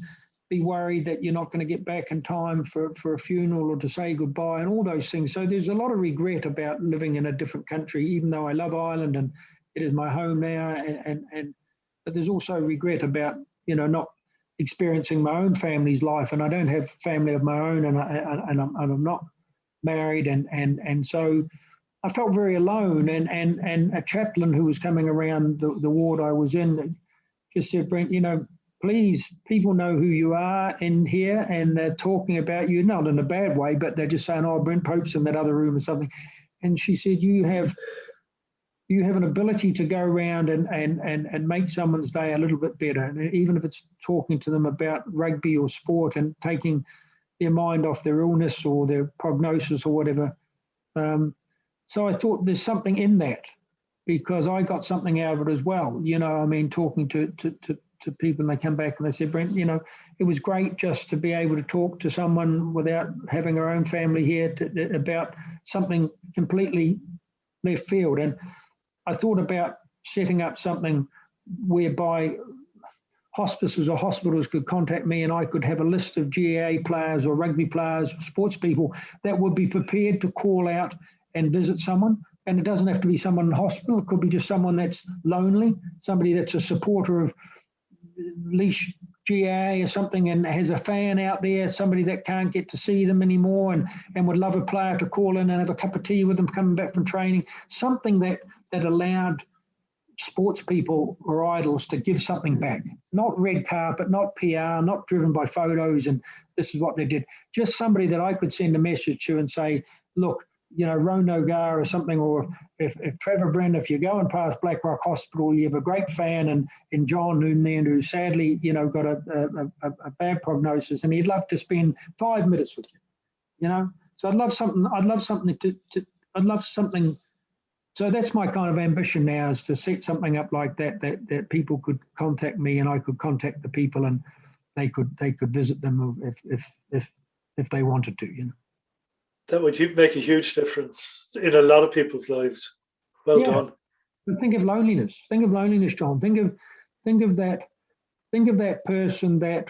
[SPEAKER 1] be worried that you're not going to get back in time for a funeral or to say goodbye and all those things. So there's a lot of regret about living in a different country, even though I love Ireland and it is my home now. But there's also regret about, you know, not experiencing my own family's life, and I don't have family of my own, and I'm not married, and so
[SPEAKER 2] I felt very alone, and a chaplain who was coming around the ward I was in just said, Brent, please, people know who you are in here, and they're talking about you, not in a bad way, but they're just saying, oh, Brent Pope's in that other room or something. And she said, you have an ability to go around and make someone's day a little bit better, and even if it's talking to them about rugby or sport and taking their mind off their illness or their prognosis or whatever. So I thought there's something in that, because I got something out of it as well. Talking to people, and they come back and they said, Brent, it was great just to be able to talk to someone without having our own family here about something completely left field. And I thought about setting up something whereby hospices or hospitals could contact me, and I could have a list of GAA players or rugby players or sports people that would be prepared to call out and visit someone. And it doesn't have to be someone in hospital. It could be just someone that's lonely, somebody that's a supporter of Laois GAA or something and has a fan out there, somebody that can't get to see them anymore and would love a player to call in and have a cup of tea with them coming back from training. Something that allowed sports people or idols to give something back. Not red carpet, not PR, not driven by photos and this is what they did. Just somebody that I could send a message to and say, look, Rono Gar or something, or if Trevor Brennan, if you're going past Blackrock Hospital, you have a great fan in John Noonan who sadly, got a bad prognosis, and he'd love to spend 5 minutes with you, So I'd love something. So that's my kind of ambition now, is to set something up like that people could contact me and I could contact the people and they could visit them if they wanted to,
[SPEAKER 1] That would make a huge difference in a lot of people's lives. Well done.
[SPEAKER 2] But think of loneliness. Think of loneliness, John. Think of that person that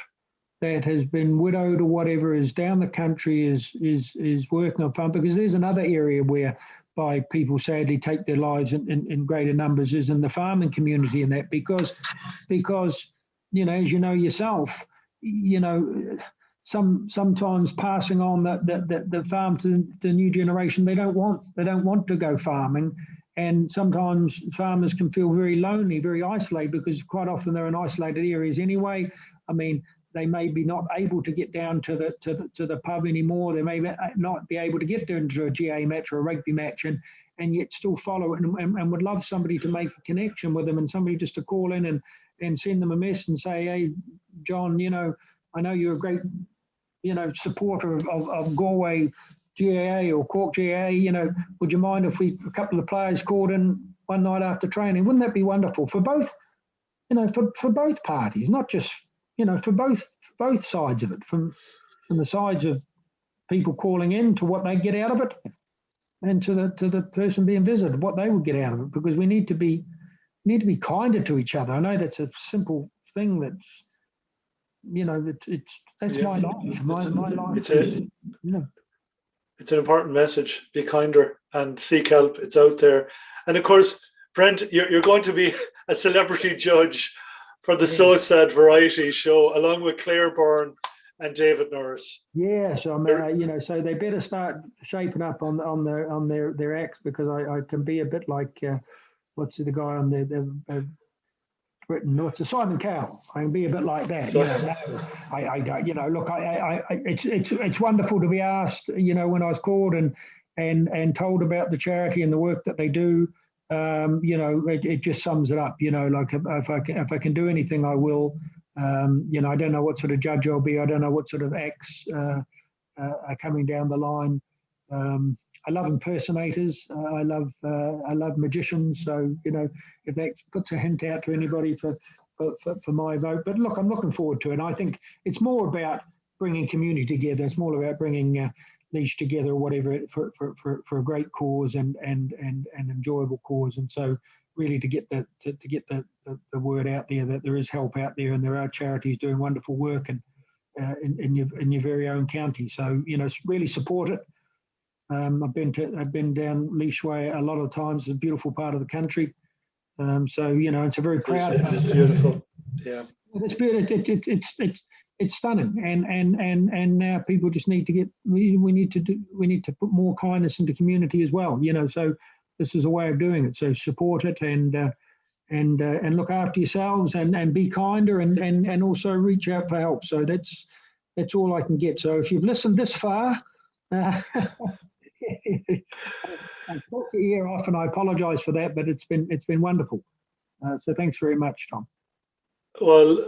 [SPEAKER 2] has been widowed or whatever, is down the country, is working on farm, because there's another area whereby people sadly take their lives in greater numbers, is in the farming community, and that because as you know yourself, sometimes passing on the farm to the new generation, they don't want to go farming, and sometimes farmers can feel very lonely, very isolated, because quite often they're in isolated areas anyway. I mean, they may be not able to get down to the pub anymore. They may not be able to get down to a GA match or a rugby match, and yet still follow it, and would love somebody to make a connection with them, and somebody just to call in and send them a message and say, hey, John, I know you're a great, supporter of Galway GAA or Cork GAA. Would you mind if a couple of the players called in one night after training? Wouldn't that be wonderful for both, for both parties, not just, for both sides of it, from the sides of people calling in to what they get out of it, and to the person being visited, what they would get out of it, because we need to be kinder to each other. I know that's a simple thing that's, that's my life. My life.
[SPEAKER 1] It's an important message. Be kinder and seek help. It's out there. And of course, Brent, you're going to be a celebrity judge for the SOSAD variety show, along with Claire Byrne and David Norris.
[SPEAKER 2] Yeah, so so they better start shaping up on their acts, because I can be a bit like what's the guy on the Britain? No, it's a Simon Cowell. I can be a bit like that. I don't. Look, it's wonderful to be asked. When I was called and told about the charity and the work that they do. It just sums it up. Like if I can do anything, I will. I don't know what sort of judge I'll be. I don't know what sort of acts are coming down the line. I love impersonators. I love magicians. So if that puts a hint out to anybody for my vote. But look, I'm looking forward to it. And I think it's more about bringing community together. It's more about bringing Laois together, or whatever, for a great cause and enjoyable cause. And so really to get the word out there that there is help out there, and there are charities doing wonderful work and in your very own county. So really support it. I've been down Laois Way a lot of times. It's a beautiful part of the country. So it's a very proud.
[SPEAKER 1] It's beautiful. Yeah.
[SPEAKER 2] It's beautiful. it's stunning, and now people just need to get. We need to put more kindness into community as well. So this is a way of doing it. So support it and look after yourselves and be kinder and also reach out for help. So that's all I can get. So if you've listened this far, I talked your ear off, and I apologise for that, but it's been wonderful. So thanks very much, Tom.
[SPEAKER 1] Well,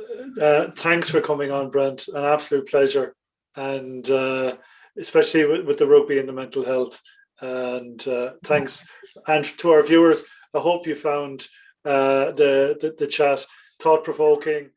[SPEAKER 1] thanks for coming on, Brent. An absolute pleasure, and especially with the rugby and the mental health. And thanks, and to our viewers, I hope you found the chat thought-provoking,